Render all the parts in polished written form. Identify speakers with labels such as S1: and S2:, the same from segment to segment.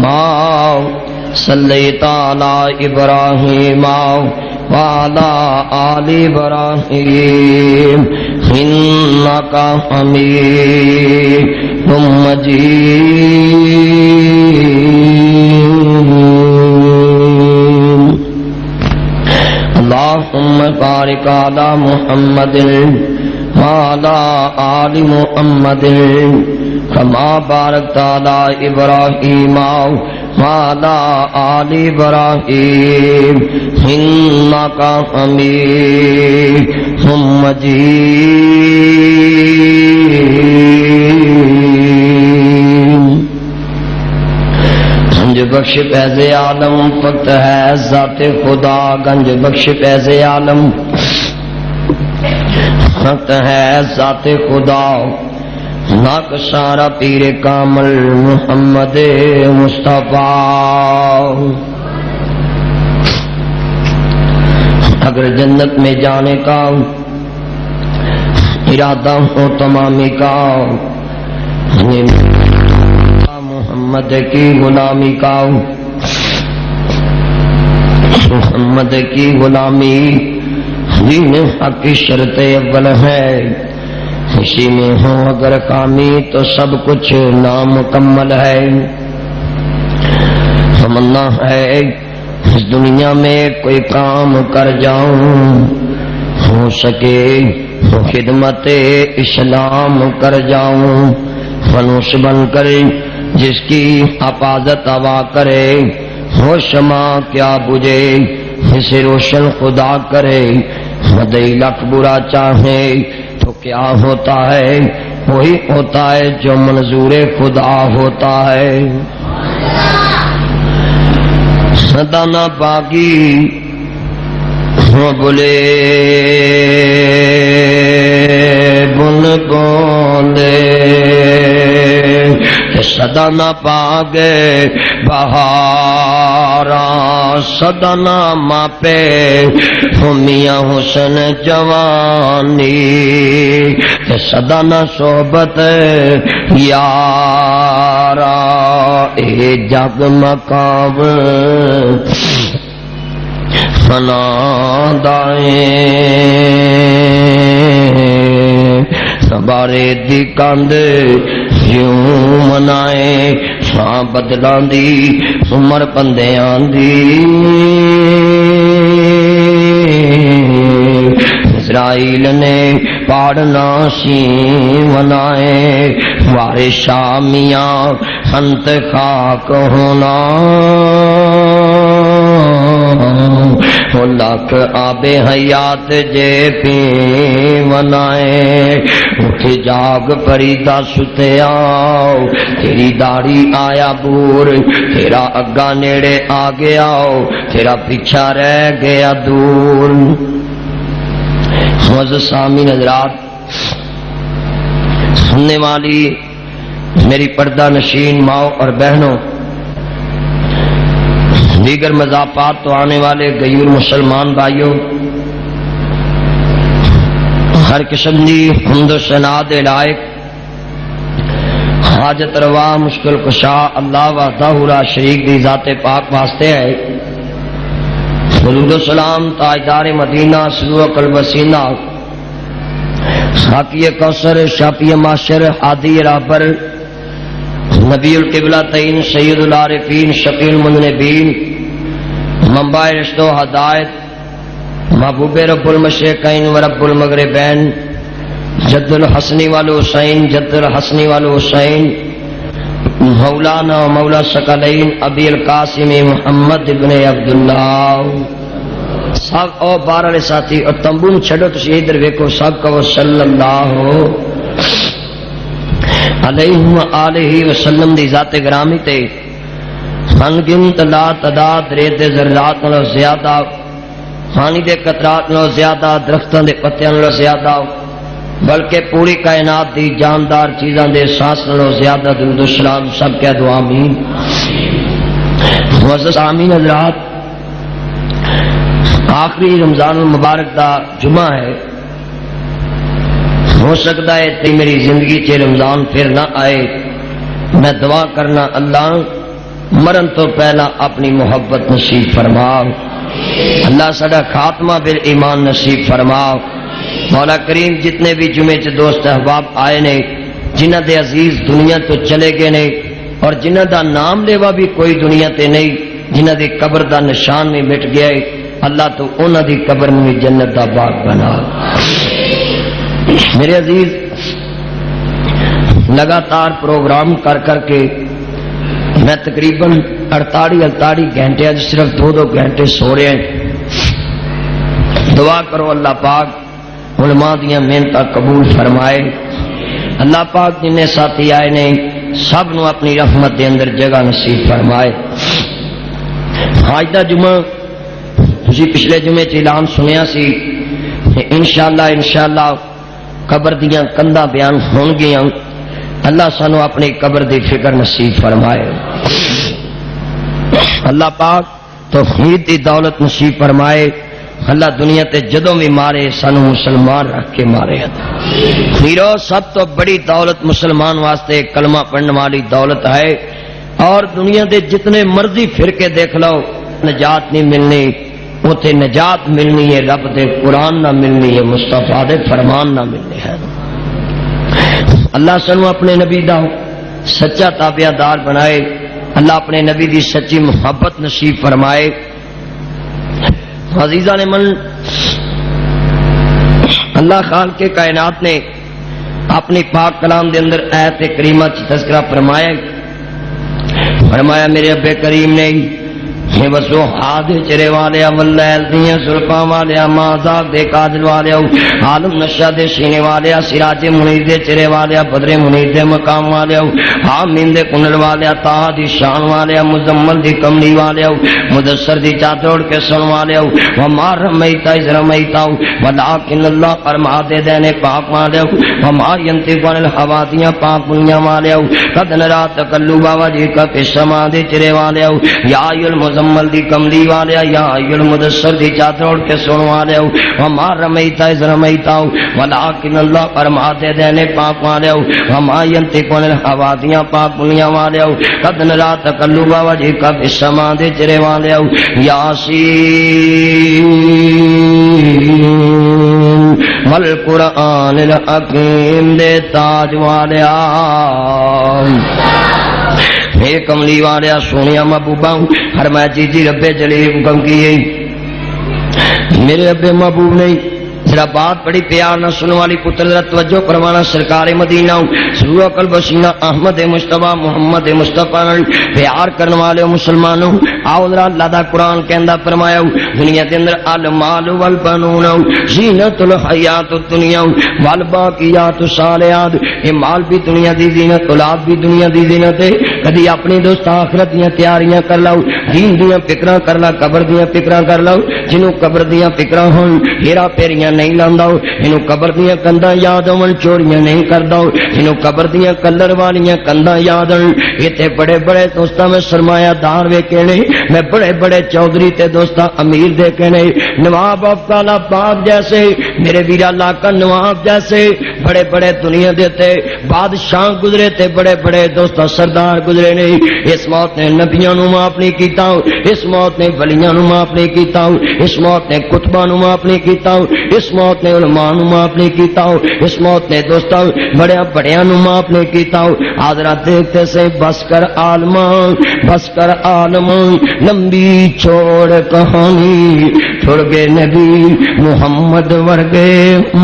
S1: کما صلیت علی ابراہیم وعلی آل ابراہیم انک حمید مجید اللہم بارک علی محمد وعلی آل محمد کما بارکت علی ابراہیم وعلی آل ابراہیم انک حمید مجید گنج بخش فیض عالم فقط ہے ذات خدا گنج بخش فیض عالم فقط ہے ذات خدا ناقصارا پیر کامل محمد مصطفیٰ اگر جنت میں جانے کا ارادہ ہو تمامی کا محمد کی غلامی کا محمد کی غلامی دین حق کی شرط اول ہے اسی میں ہو اگر کامی تو سب کچھ نامکمل ہے تمنا ہے اس دنیا میں کوئی کام کر جاؤں ہو سکے تو خدمت اسلام کر جاؤں فنوش بن کر جس کی حفاظت ہوا کرے ہو شمع کیا بجھے اسے روشن خدا کرے مدعی لاکھ برا چاہے تو کیا ہوتا ہے وہی ہوتا ہے جو منظور خدا ہوتا ہے سدا نہ باغی ہو بولے بن بولے سدا نہ پاگے بہارا سدا نہ ماپے میاں حسن جوانی سدا نہ صحبت یارا اے جگ مقام فنا دائیں سبارے دی کاند یوں منائے شاہ بدلاں دی عمر بندیاں دی اسرائیل نے پاڑنا سی منائے وارے شامیاں انت خاک ہونا لاکھ آب حیات جے پی منائے اٹھ جاگ پریدا ستے آؤ تیری داڑھی آیا بور تیرا اگا نیڑے آ گیا تیرا پیچھا رہ گیا دور معزز سامعین حضرات سننے والی میری پردہ نشین ماؤں اور بہنوں دیگر مضافات تو آنے والے غیور مسلمان بھائیوں ہر قسم دی حمد و ثنا دے لائق حاجت روا مشکل کشا اللہ وحدہ لا شریک دی ذات پاک واسطے ہے درود و سلام تاجدار مدینہ سلوک الوسینہ ساقی کوثر شافی معاشر ہادی رہبر نبی القبلہ تعین سید العارفین شفیع المذنبین منبع رشد و ہدایت محبوب رب المشرقین و رب المغربین جد الحسنی والحسین جد الحسنی والحسین مولانا و مولا ثقلین ابی القاسم محمد ابن عبداللہ سب او بار والے ساتھی اور تمبون چھڑو تو ادھر ویکھو سب کا صلی اللہ علیہ وآلہ وسلم دی ذات گرامی تے انگنت لا تعداد ریت ذرات نالوں زیادہ پانی دے قطرات نالوں زیادہ درختوں دے پتیاں نالوں زیادہ بلکہ پوری کائنات دی جاندار چیزاں دے سانس نالوں زیادہ درود و سلام سب کہہ دو آمین معزز آمین حضرات آخری رمضان المبارک دا جمعہ ہے ہو سکتا ہے تی میری زندگی چ رمضان پھر نہ آئے میں دعا کرنا اللہ مرن تو پہلا اپنی محبت نصیب فرما۔ اللہ ساڈا خاتمہ بال ایمان نصیب فرما۔ مولا کریم جتنے بھی جمعے چ دوست احباب آئے نے، جنہ دے عزیز دنیا تو چلے گئے نے اور جنہ دا نام لیوا بھی کوئی دنیا تے نہیں، جنہ دی قبر دا نشان بھی مٹ گیا ہے، اللہ تو انہاں دی قبر میں جنت دا باغ بنا۔ میرے عزیز لگاتار پروگرام کر کر کے میں تقریباً 48 گھنٹے آج صرف 2 گھنٹے سو رہے ہیں۔ دعا کرو اللہ پاک علماء دیاں محنت قبول فرمائے۔ اللہ پاک جن ساتھی آئے نے سب نو اپنی رحمت دے اندر جگہ نصیب فرمائے۔ آج دا جمعہ تسی پچھلے جمعے چ اعلان سنیا سی کہ انشاءاللہ قبر دیاں کنداں بیان ہون گیاں۔ اللہ سانو اپنی قبر دی فکر نصیب فرمائے۔ اللہ پاک توحید دی دولت نصیب فرمائے۔ اللہ دنیا تے جدوں بھی مارے سانو مسلمان رکھ کے مارے۔ میرو سب تو بڑی دولت مسلمان واسطے کلمہ پڑھنے والی دولت ہے، اور دنیا دے جتنے مرضی فرقے دیکھ لو نجات نہیں ملنی، اوتھے نجات ملنی ہے رب دے قرآن نہ ملنی ہے، مصطفیٰ دے فرمان نہ ملنے ہے۔ اللہ سنو اپنے نبی دا سچا تابعدار بنائے۔ اللہ اپنے نبی دی سچی محبت نصیب فرمائے۔ عزیزان من، اللہ خالق کے کائنات نے اپنی پاک کلام دے اندر آیت کریمہ چ تذکرہ فرمایا میرے ابے کریم نے یہ وسو ہاتھ چرے والے واللیل دیاں سلفاں والے مازاق دے کاجل والے عالم نشہ دے سینے والے سراج منیر دے چرے والے بدر منیر دے مقام والے حامین دے کنل والے طه دی شان والے مزمل دی کملی والے مدثر دی چادر کے سن والے وما رمیتا اذ رمیتا ولکن اللہ فرما دے دینے پاک والے وما ينطق عن الهوى دیاں پاک دنیا والے قد نرا تقلب وجهك في السماء دے چرے والے یا مزمل دی کملی والے یا المدثر دی چادر اوڑھ کے سن والے وما رمیتا اذ رمیتا ولکن اللہ فرما دے دینے پاک والے وما ينطق عن الهوى دیاں پاک دنیا والے قد نرا تقلب وجهك في السماء دے چرے والے یاسین والقرآن الحکیم دے تاج والے میرے کملی والے سونیا محبوبہ فرمایا جی رب جلیل حکم کیے میرے رب محبوب نہیں ذرا بات بڑی پیار نہ سننے والی پتر ذرا توجہ فرمانا سرکار مدینہ سرور قلب وسینہ احمد مصطفیٰ محمد مصطفیٰ پیار کرنے والے مسلمانوں آؤ ذرا اللہ دا قرآن کہندا فرمایا دنیا کے اندر المال والبنون زینت الحیات الدنیا والباقیات الصالحات یہ مال بھی دنیا دی زینت اولاد بھی دنیا دی زینت ہے کدی اپنی دوست آخرت دیاں تیاریاں کر لو دین دیاں فکراں کر لا قبر دیاں فکراں کر لو جنوں قبر دیاں فکراں ہون ہیرا پھیریاں نہیں لاندا اینو قبر دیاں کندا یاد ہون چوریاں نہیں کردا اینو قبر دیاں کلر والیاں کندا یاد ہون ایتھے بڑے بڑے دوستاں میں سرمایہ دار ویکھے نے میں بڑے بڑے چودھری تے دوستاں امیر دیکھے نے نواب افضل آباد جیسے میرے ویرا لاکا نواب جیسے بڑے بڑے دنیا دے تے بادشاہ گزرے تے بڑے بڑے دوستاں سردار گزرے نے اس موت نے نبیاں نو معاف نہیں کیتا اس موت نے ولیاں نو معاف نہیں کیتا اس موت نے کتباں نو معاف نہیں کیتا اس موت نے علماء نو معاف نہیں کیتا اس موت نے دوستاں بڑے بڑیاں نو معاف نہیں کیتا حضرات دیکھتے سے بس کر عالمان بس کر عالمان لمبی چھوڑ کہانی چھوڑ گئے نبی محمد ورگے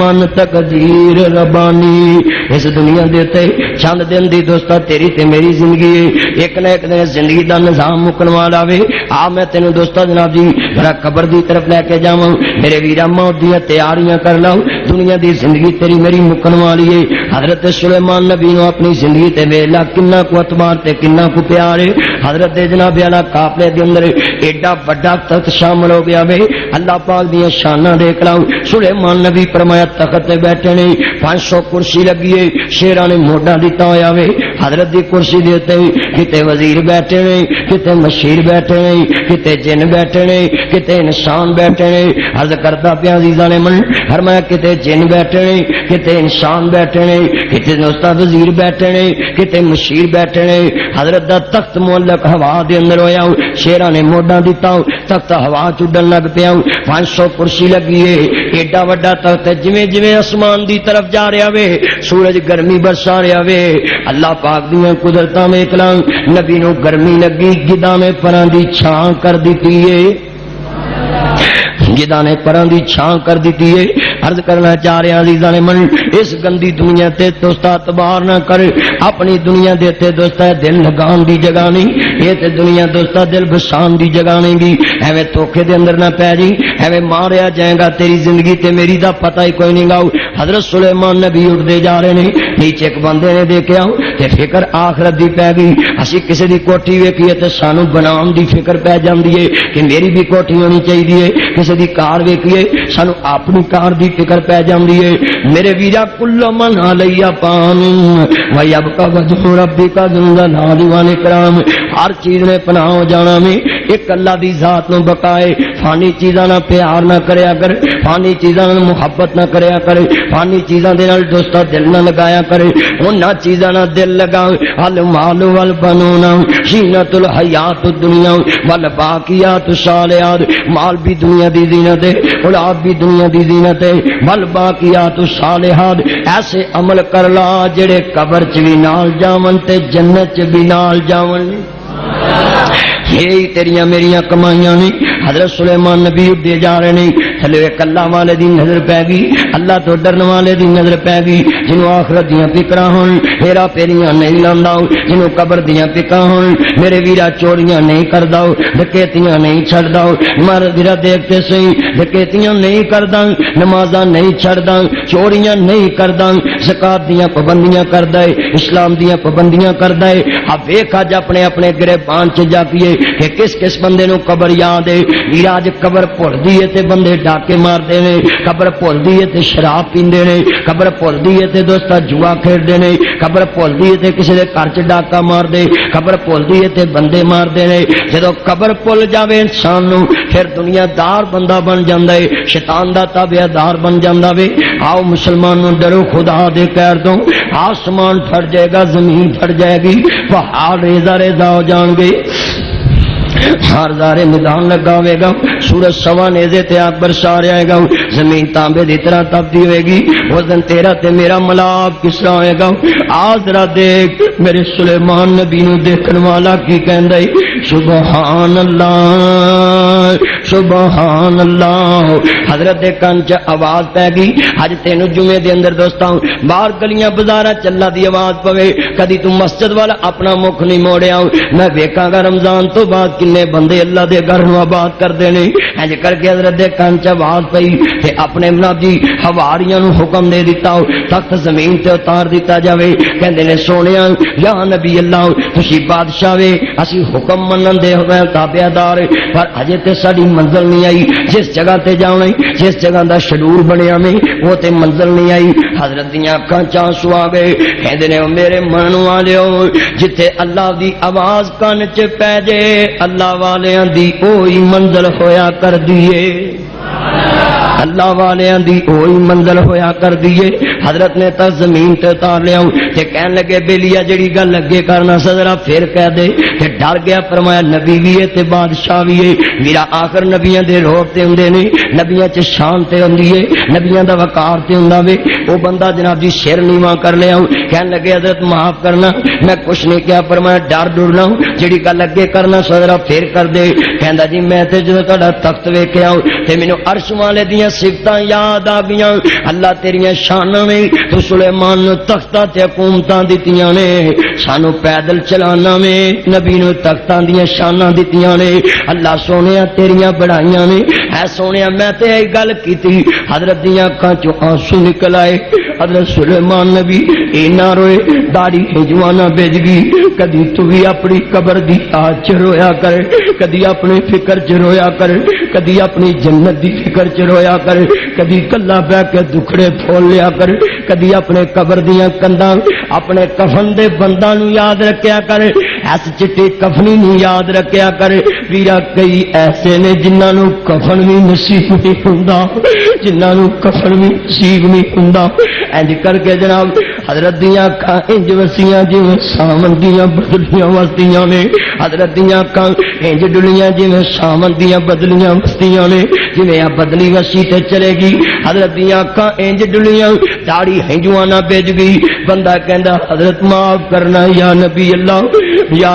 S1: من تقدیر ربانی اس دنیا دیتے چند دن دی دوستا تیری تے میری زندگی ایک نہ ایک دن زندگی دا نظام مکن والا وے آ میں تینوں دوستا جناب جی ذرا قبر دی طرف لے کے جاواں میرے ویرا موت دی تیاریاں کر لو دنیا دی زندگی تیری میری مکن والی ہے حضرت سلیمان نبی نو اپنی زندگی تے ویلا کنا کو اعتبار تے کنا کو پیار ہے حضرت جناب اعلی قافلے دے اندر ایڈا بڑا تخت شامل ہو گیا وے اللہ پاک دی شاناں دیکھ لو سلیمان نبی فرمایا تخت تے بیٹھے نے 500 کرسی لگی ہے شیراں نے موڈا دتا ہویا وے حضرت دی کرسی دے تے کتے وزیر بیٹھے نے کتے مشیر بیٹھے نے کتے جن بیٹھے نے کتے انسان بیٹھے نے عرض کرتا پیا عزیزاں نے من فرمایا کتے جن بیٹھے نے, کتے انسان بیٹھے نے, کتے دوستا وزیر بیٹھے نے, کتے مشیر بیٹھے نے. حضرت دا تخت معلق ہوا دے اندر ہویا, شیراں نے موڈاں دتا, تخت ہوا چڈن لگ پیا. 500 کرسی لگی ہے, ایڈا وڈا تخت جویں جویں آسمان دی طرف جا رہا وے سورج گرمی برسا رہا وے. اللہ پاک دیاں قدرتاں ویکھ لاں. نبی نو گرمی لگی, گداں نے پراں دی چھاں کر دتی ہے, جدا نے پراں دی چھاں کر دیتی ہے. عرض کرنا چاہ رہے ہیں عزیزاں من, اس گندی دنیا تے دوستا اعتبار نہ کر. اپنی دنیا دے تے دوستا دل لگان دی جگہ نہیں, یہ تے دنیا دوستا دل بسان دی جگہ نہیں گی. ایویں دھوکے دے اندر نہ پے جی, ایویں ماریا جائے گا. تیری زندگی تے میری دا پتہ ہی کوئی نہیں گا. حضرت سلیمان نبی اٹھتے جا رہے نے, نیچے ایک بندے نے دیکھا تے فکر آخرت دی پی گئی. اسی کسی دی کوٹھی ویکھیے تے سانو بنان دی فکر پی جاندی ہے کہ میری بھی کوٹھی ہونی چاہیے. کسی دی کار ویکھیے سانو اپنی کار دی فکر پی جاندی ہے. میرے ویرا کل من علیہ پان ویبقى وجه ربک ذو الجلال والاکرام. ہر چیز نے پناہ ہو جانا میں ایک اللہ دی ذات نو بقائے. فانی چیزاں نال پیار نہ کریا کر, فانی چیزاں نال محبت نہ کریا کر, فانی چیزاں دے نال دوستا دل نہ لگایا کرے. انہاں چیزاں نال دل لگا. المال والبنون زینۃ الحیات الدنیا والباقیات الصالحات. مال بھی دنیا دی زینت ہے, اولاد بھی دنیا دی زینت ہے. والباقیات الصالحات ایسے عمل کر لا جڑے قبر چ بھی نال جاون تے جنت چ بھی نال جاون. یہی تیریاں میریاں کمائیاں نے. حضرت سلیمان نبی اٹھتے جا رہے ہیں, تھلے ایک اللہ والے دی نظر پی گئی, اللہ تو ڈرن والے دی نظر پی گئی. جنہوں آخرت دیاں فکراں ہون ہیرا پھیریاں نہیں لاندا, جنہوں قبر دیاں فکراں ہون میرے ویرا چوریاں نہیں کردا, ڈکیتیاں نہیں چھڑدا. مر ویرا دیکھتے سہی, ڈکیتیاں نہیں کردا, نمازاں نہیں چھڑدا, چوریاں نہیں کردا, زکات دیاں پابندیاں کردا ہے, اسلام دیاں پابندیاں کردا ہے. اب ویکھ اج اپنے اپنے گریبان چ جا پیے کہ کس کس بندے نو قبر یاد ہے. ویرا اج قبر بھلدی ہے تے بندے ڈاکے ماردے نے, قبر بھلدی ہے تے شراب پیندے نے, قبر بھلدی ہے تے دوستا جوا کھیڈدے نے, قبر بھلدی ہے تے کسی دے گھر چ ڈاکا مار دے, قبر بھلدی ہے تے بندے ماردے نے. جدوں قبر بھل جاوے انسان نو پھر دنیا دار بندہ بن جاندا ہے, شیطان دا تابعدار بن جاندا وے. آؤ مسلمان نو ڈرو خدا دے قہر تو. آسمان پھٹ جائے گا, زمین پھٹ جائے گی, پہاڑ ریزہ ریزہ ہو جان گے, ہر زارے میدان لگا ہوئے گا, سورج سوا نیزے تے آگ برسا رہے گا, زمین تانبے دی طرح تبدی ہوئے گی. اس دن تیرا تے میرا ملاپ کس طرح ہوئے گا. آج ذرا دیکھ میرے سلیمان نبی نو دیکھن والا کی کہندا ہے سبحان اللہ سبحان اللہ. حضرت دے کان چ آواز پہ گئی. اج تینوں جمعے دے اندر دوستاں باہر گلیاں بازاراں چلا دی آواز پوے, کدی تو مسجد والا اپنا مکھ نہیں موڑیا. میں ویکھاں گا رمضان تو بعد کنے بندے اللہ دے گھر نو آباد کردے نے. انج کر کے حضرت دے کان چ آواز پئی تے اپنے منادی حواریاں نو حکم دے دتا تخت زمین تے اتار دتا جاوے. کہندے نے سونیا یا نبی اللہ تسی بادشاہ وے, اسی حکم منن دے ہوئے تابعدار, پر اجے تے ساڈی منزل نہیں آئی. جس جگہ تے جاویں جس جگہ دا شیڈول بنیا میں وہ تے منزل نہیں آئی. حضرت دیاں اکھاں چ آنسو آ گئے. کہندے نے میرے من والےو جتھے اللہ دی آواز کان چ پے جے اللہ والیاں دی اوہی منزل ہویا کر دیے, اللہ والیاں دی اوہی منزل ہویا کر دیے. حضرت نے تا زمین تے اتار لیا تے کہن لگے بیلیا جڑی گل لگے کرنا سذرا پھر کہہ دے. تے ڈر گیا, فرمایا نبی بھی ہے تے بادشاہ بھی ہے. میرا آخر نبیاں دے روپ تے ہوندے نے, نبیاں چ شان تے ہوندی ہے, نبیاں دا وقار تے ہوندا وے. او بندہ جناب جی سر نیواں کر لیا. کہن لگے حضرت معاف کرنا میں کچھ نہیں کیا, فرمایا ڈر ڈرنا جڑی گل لگے کرنا سذرا پھر کر دے. کہندا جی میں تے جدوں تہاڈا تخت ویکھیا تے مینوں عرش والے دیاں صفتاں یاد آ گئیاں. اللہ تیریاں شاناں میں تو سلیمان نو تختاں تے حکومتاں دتیاں نے, سانو پیدل چلانا میں نبی نو تختاں دیاں شاناں دتیاں نے. اللہ سونیا تیریاں بڑائیاں نے. اے سونیا میں تے اے گل کیتی. حضرت دیاں اکھاں چوں آنسو نکل آئے. حضرت سلیمان نبی اینا روئے, داڑھی ہجوانا بھج گئی. کدی تو بھی اپنی قبر دی آج چ رویا کر, کدی اپنے فکر چ رویا کر, کدی اپنی جنت دی فکر چ رویا کر, کدی کلا بہ کے دکھڑے پھول لیا کر. کدی اپنے قبر دیاں کنداں اپنے کفن دے بنداں نو یاد رکھیا کر اس چٹی کفنی نو یاد رکھیا کر ویرا کئی ایسے نے جنہاں نو کفن بھی نصیب نہیں ہوندا جنہاں نو کفن بھی نصیب نہیں ہوندا انج کر کے جناب حضرت دیاں اکھاں انج وسیاں جویں سامن دیاں بدلیاں وسدیاں نے حضرت دیاں اکھاں انج ڈلیاں جویں سامن دیاں بدلیاں وسدیاں نے جویں آ بدلی وسی تے چلے گی حضرت دیاں اکھاں انج ڈلیاں داڑھی ہنجواں نہ بج گئی بندہ کہندا حضرت معاف کرنا یا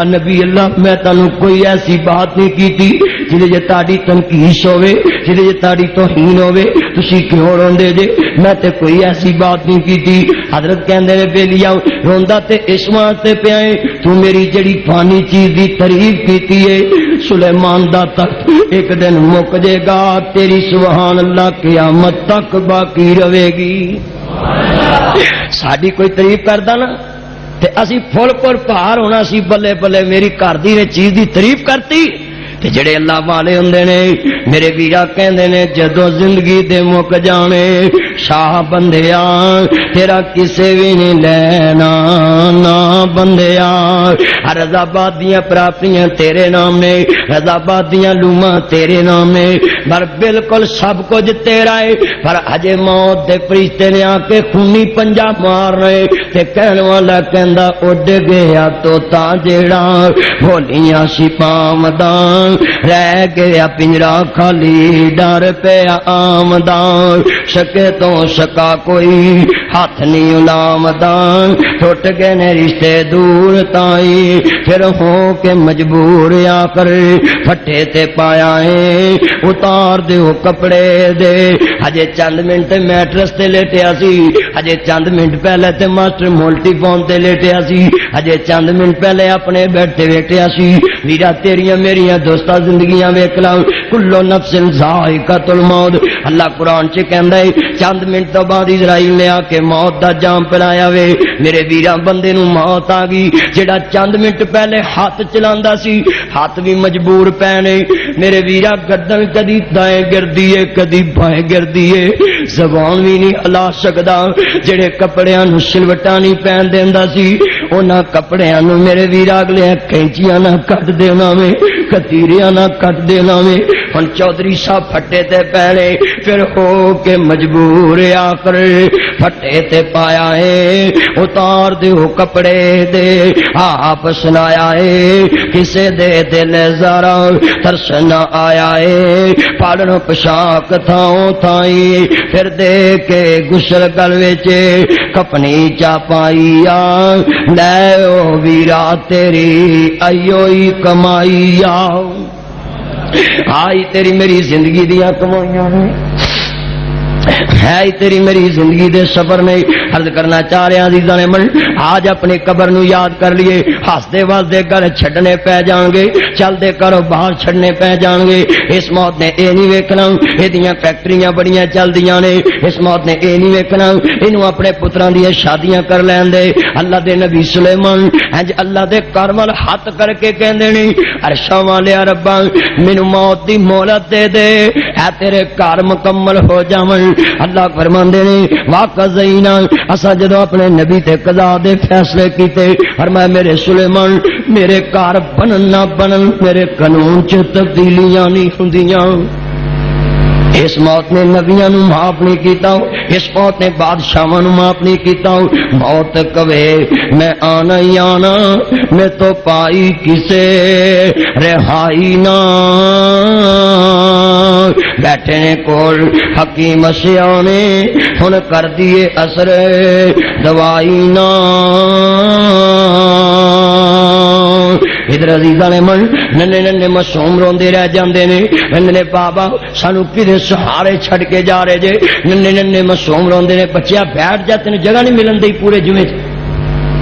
S1: نبی اللہ میں تانوں کوئی ایسی بات نہیں کیتی جدے جے تہاڈی تنقید ہوے جدے جے تہاڈی توہین ہوے تسی کیوں روندے جے میں تے کوئی ایسی بات نہیں کیتی حضرت کہندے نے بیلیاں روندا تے اس واسطے پیا ہے تو میری جڑی فانی چیز دی تعریف کیتی ہے سلیمان دا تخت ایک دن مک جائے گا تیری سبحان اللہ قیامت تک باقی رہے گی ساڈی کوئی تعریف کردا نا تے اسی فل پر پہاڑ ہونا سی بلے بلے میری گھر دی چیز دی تعریف کرتی تے جڑے اللہ والے ہوندے نے میرے ویرا کہندے نے جدوں زندگی دے مک جانے شاہ بندیا تیرا کسے بھی نہیں لینا نا بندیا رضا باد دیاں پراپتیاں تیرے نام نے رضا باد دیاں لوماں تیرے نام نے پر بالکل سب کچھ تیرا ہے پر ہجے موت دے فرشتے نے آ کے خونی پنجا مار رہے تے کہن والا کہندا اڈ گیا توتا جیڑا بولیاں سی پامداں رہ گیا پنجرا خالی ڈر پیا آمدان شکے تو شکا کوئی ہاتھ نہیں علامدان ٹوٹ گئے نے رشتے دور تائی پھر ہو کے مجبور آ کر پھٹے تے پایا ہے اتار دیو کپڑے دے ہجے چند منٹ میٹرس تے لیٹیا سی ہجے چند منٹ پہلے تے ماسٹر مولٹی فون تے لیٹیا سی ہجے چند منٹ پہلے اپنے بیڈ تے لیٹیا سی ویرا تیریاں میریاں دوستا زندگیاں ویکھ لا کلو نفس ذائقۃ الموت اللہ قرآن چ کہندا ہے چند منٹ تو بعد اسرائیل نے آ کے موت دا جام پلایا وے میرے ویراں بندے نو موت آ گئی جڑا چند منٹ پہلے ہاتھ چلاندا سی ہاتھ بھی مجبور پینے میرے ویرا گردن کدی دائیں گردی ہے کدی بائیں گردی ہے زبان بھی نہیں ہلا سکدا جڑے کپڑیاں نو سلوٹاں نہیں پہن دیندا سی انہاں کپڑیاں نو میرے ویرا اگلے کینچیاں نہ کٹ دینا میں کتیریاں نہ کٹ دینا میں ہن چودھری صاحب پھٹے تے پہلے پھر ہو کے مجبور آ کر پھٹے تے پایا ہے اتار دیو کپڑے دے آپ سنایا ہے کسے دے دل ذرا ترس نہ آیا ہے پالن پشاک تھاؤں تھائی پھر دے کے گسل گل وچ کپنی چا پائی لے او ویرا تیری ایوئی کمائی آئی تیری میری زندگی دیا کمائیاں نے ہے تیری میری زندگی دے سفر نے عرض کرنا چاہ رہے عزیزاں نے من آج اپنی قبر نو یاد کر لیے ہستے واسدے گھر چھڈنے پہ جان گے چلدے کرو باہر چھڈنے پہ جان گے اس موت نے اے نہیں ویکھنا ایدیاں فیکٹریاں بڑیاں چلدیاں نے اس موت نے اے نہیں ویکھنا اینو اپنے پتراں دی شادیاں کر لین دے اللہ دے نبی سلیمان ہنج اللہ دے کرمل ہاتھ کر کے کہندے نے عرشاں والے ربا مینوں موت دی مہلت دے دے اے تیرے کار مکمل ہو جاون اللہ فرماندے نے واقعینا اسا جدوں اپنے نبی تے قضا دے فیصلے کیتے فرمایا میرے سلیمان میرے کار بنن نہ بنن میرے قانون چ تبدیلیاں نہیں ہوندیاں اس موت نے نبیاں نو معاف نہیں کیتا اس موت نے بادشاہاں نو معاف نہیں کیتا موت کہے میں آنا ہی آنا میں تو پائی کسے رہائی نہ بیٹھے نے کول حکیم سیانے ہن کر دیے اثر دوائی نہ ادھر عزیزاں نے من ننے ننے معصوم روندے رہ جاندے نے ننے بابا سانو کدے سہارے چھڑ کے جا رہے جے ننے ننے معصوم روندے نے بچیا بیٹھ جاتے نے جگہ نہیں ملن دی پورے جمعے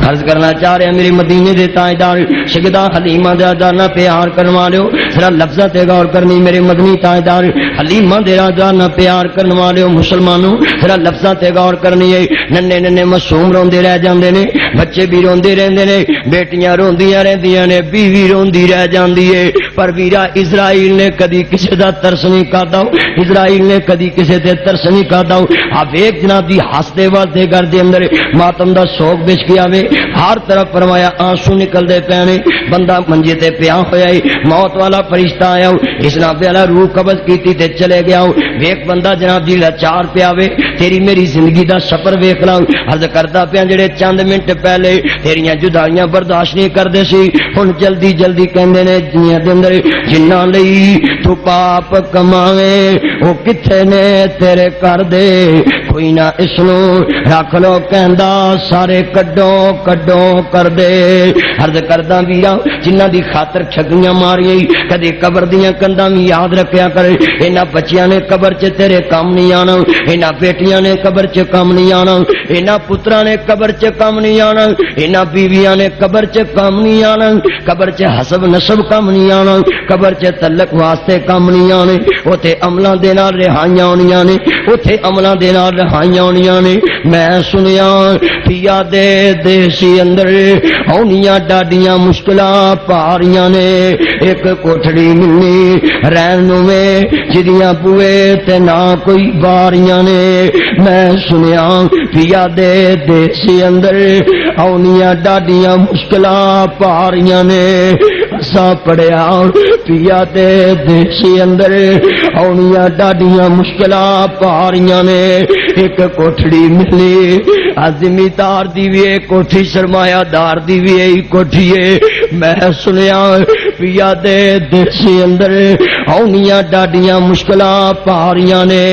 S1: عرض کرنا چاہ رہے ہیں میرے مدینے دے تاجدار سیدہ حلیمہ دا جانا پیار کروا لو ذرا لفظاں تے غور کرنی میرے مدنی تاجدار حلیمہ دے جانا پیار کروا لو مسلمانوں ذرا لفظاں تے غور کرنی ہے ننے ننے معصوم روندے رہ جاندے نے بچے بھی روندے رہندے نے بیٹیاں روندیاں رہندیاں نے بیوی روندی رہ جاندی ہے پر ویرا اسرائیل نے کدی کسے دا ترس نہیں کھادا اسرائیل نے کدی کسے تے ترس نہیں کھادا آپ ایک جناب دی ہستے واسطے گھر دے اندر ماتم دا سوگ بچ گیا وے ہر طرف فرمایا آنسو نکل دے پے نے بندہ منجے تے پیا ہویا ہے موت والا فرشتہ آیا اس نام والا روح قبض کیتی تے چلے گیا ویکھ بندہ جناب دی لاچار پیا وے تیری میری زندگی دا سفر ویکھ لاں عرض کردا پیا جڑے چند منٹ پہلے تیریاں جدائیاں برداشت نہیں کردے سی ہن جلدی جلدی کہندے نے دنیا دے اندر جنہاں لئی تو پاپ کماویں او کتھے نے تیرے کر دے کوئی نہ اس نو رکھ لو کہندا سارے کڈو کڈو کر دے عرض کردا ویرا جنہاں دی خاطر ٹھگیاں ماریاں کدے قبر دیاں کندا وی یاد رکھیا کر انہاں بچیاں نے قبر چ تیرے کام نہیں آنا انہاں بیٹیاں نے قبر چ کام نہیں آنا انہاں پتراں نے قبر چ کام نہیں آنا انہاں بیویاں نے قبر چ کام نہیں آنا قبر چ حسب نسب کام نہیں آنا قبر چ تعلق واسطے کام نہیں آنے اوتھے عملاں دے نال رہائیاں ہونیاں نے اوتھے عملاں دے نال رہائیاں ہونیاں نے میں سنیا پیا دے دیسی اندر ہونیاں ڈاڈیاں مشکلاں پاریاں نے ایک کوٹھڑی ملنی رہن نوں میں جدیاں بوئے تے نہ کوئی باریاں نے میں سنیا پیا دے دیسی اندر ہونیاں ڈاڈیاں مشکلاں پاریاں نے اساں پڑھیا پیا دے دیسی اندر ہونیاں ڈاڈیاں مشکلاں پاریاں نے ایک کوٹھڑی ملی عظمی دار دی وی کوٹھی سرمایہ دار دی وی کوٹھی ہے میں سنیا پیا دے دیسی اندر ہونیاں ڈاڈیاں مشکلاں پاریاں نے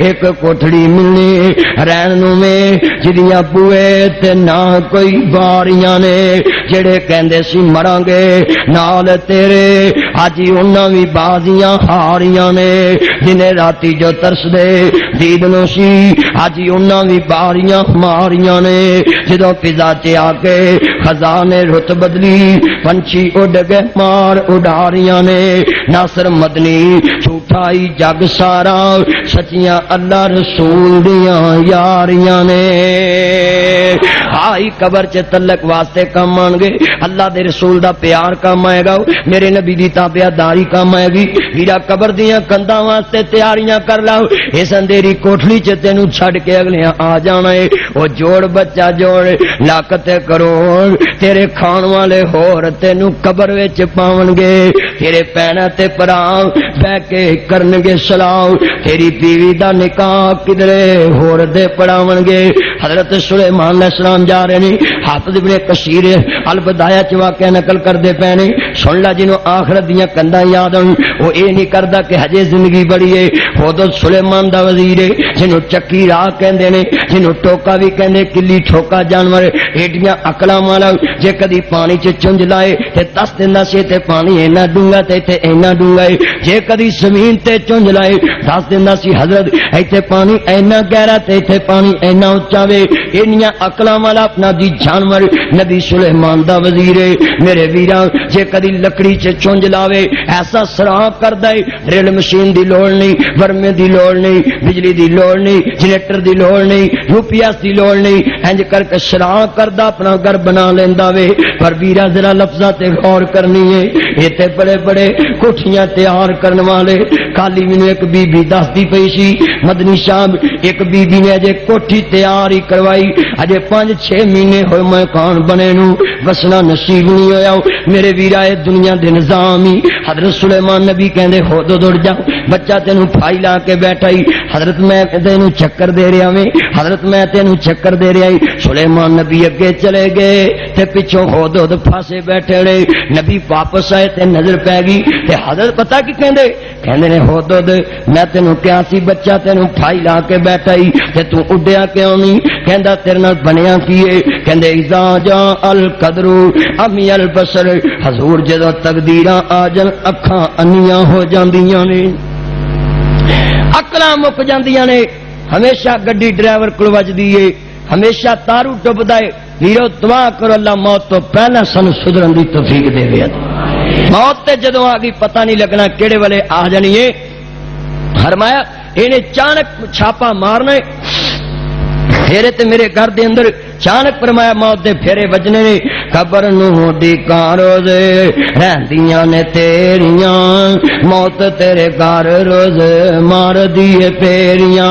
S1: ایک کوٹھڑی ملنی رہن نوں میں جدیاں بوئے تے نہ کوئی باریاں نے جڑے کہندے سی مران گے نال تیرے اج انہاں وی بازیاں ہاریاں نے جنہیں راتی جو ترس دے دید نو سی اج انہاں وی باریاں ماریاں نے جدوں فضا تے آ کے خزانے رت بدلی پنچھی اڈ گئے مار اڈاریاں نے ناصر مدنی جھوٹائی جگ سارا سچیاں اللہ رسول دیاں یاریاں نے آئی قبر چ تعلق واسطے کام آن گے اللہ دے رسول دا پیار کام آئے گا میرے نبی دی تابعداری کام آئے گی میرا قبر دیاں کنداں واسطے تیاریاں کر لاؤ اس اندھیری کوٹھڑی چ تینوں چھڈ کے اگلے آ جانا ہے او جوڑ بچہ جوڑ لاکھ تے کروڑ تیرے کھان والے ہور تینوں قبر وچ پاون گے تیرے پینا تے پراں بہ کے کرن گے سلاؤ تیری بیوی دا نکاح کدرے ہور دے پڑھاون گے حضرت سلیمان علیہ السلام جا رہے نے حافظ ابن کثیر البدایہ چ واقعہ نقل کردے پے نے سن لا جنوں آخرت دیاں کندا یاد ہون او اے نہیں کردا کہ ہجے زندگی بڑی ہے خود سلیمان دا وزیر ہے جنوں چکی راہ کہندے نے جنوں ٹوکا بھی کہندے کلی ٹھوکا جانور ایڈیاں عقلاں والا جے کدی پانی چ چنج لائے تے دس دیندا سی تے پانی اینا ڈونگا تے ایتھے اینا ڈونگا ہے جے کدی زمین تے چنج لائے دس دیندا سی حضرت ایتھے پانی اینا گہرا تے ایتھے پانی اینا اونچا وے انیاں عقلاں والا اپنا دی جانور نبی سلیمان دا وزیر ہے میرے ویراں جے کدی لکڑی چ چنج لاوے ایسا سراپ کردا ہے ڈرل مشین دی لوڑ نہیں ورمے دی لوڑ نہیں بجلی دی لوڑ نہیں جنریٹر دی لوڑ نہیں یو پی ایس دی لوڑ نہیں انج کر کے سراپ کردا اپنا گھر بنا لیندا وے پر ویرا ذرا لفظاں تے غور کرنی ہے ایتھے بڑے بڑے کوٹھیاں تیار کرن والے کالی مینوں ایک بی بی دسدی پئی سی مدنی صاحب ایک بی بی نے اجے کوٹھی تیار ہی کروائی اجے 5-6 مہینے ہوئے میں کان بنے نو وسنا نصیب نہیں ہویا میرے ویرا اے دنیا دے نظام ہی حضرت سلیمان نبی کہندے ہو دو جا بچہ تینوں پھائی لا کے بیٹھائی حضرت میں تینوں چکر دے رہا میں حضرت میں تینوں چکر دے رہا سلیمان نبی اگے چلے گئے تے پیچھوں ہو دو پھاسے بیٹھے رہے نبی واپس آئے تے نظر پے گئی تے حضرت پتہ کی کہندے نے ہو دو میں تینوں کیا سی بچہ تینوں پھائی لا کے بیٹھائی تے تو اڈیا کیوں نہیں کہندا تیرے نال بنیا کیے کہندے اذا جاء القدر امی البصر حضور جدوں تقدیراں آ جن اکھاں انیاں ہو جاندیاں نے عقلاں مک جاندیاں نے ہمیشہ گڈی ڈرائیور کول وجدی ہے ہمیشہ تارو ڈبدا ہے ویرو دعا کرو اللہ موت تو پہلا سانو سدھرن دی توفیق دے وے موت تے جدوں آ گئی پتہ نہیں لگنا کیڑے والے آ جانی ہے فرمایا انہیں چانک چھاپا مارنا پھیرے تے میرے گھر دے اندر چانک فرمایا موت دے پھیرے وجنے نے قبر نو دی کارو دے رہندیاں نے تیریاں موت تیرے گھر روز مار دیے پیریاں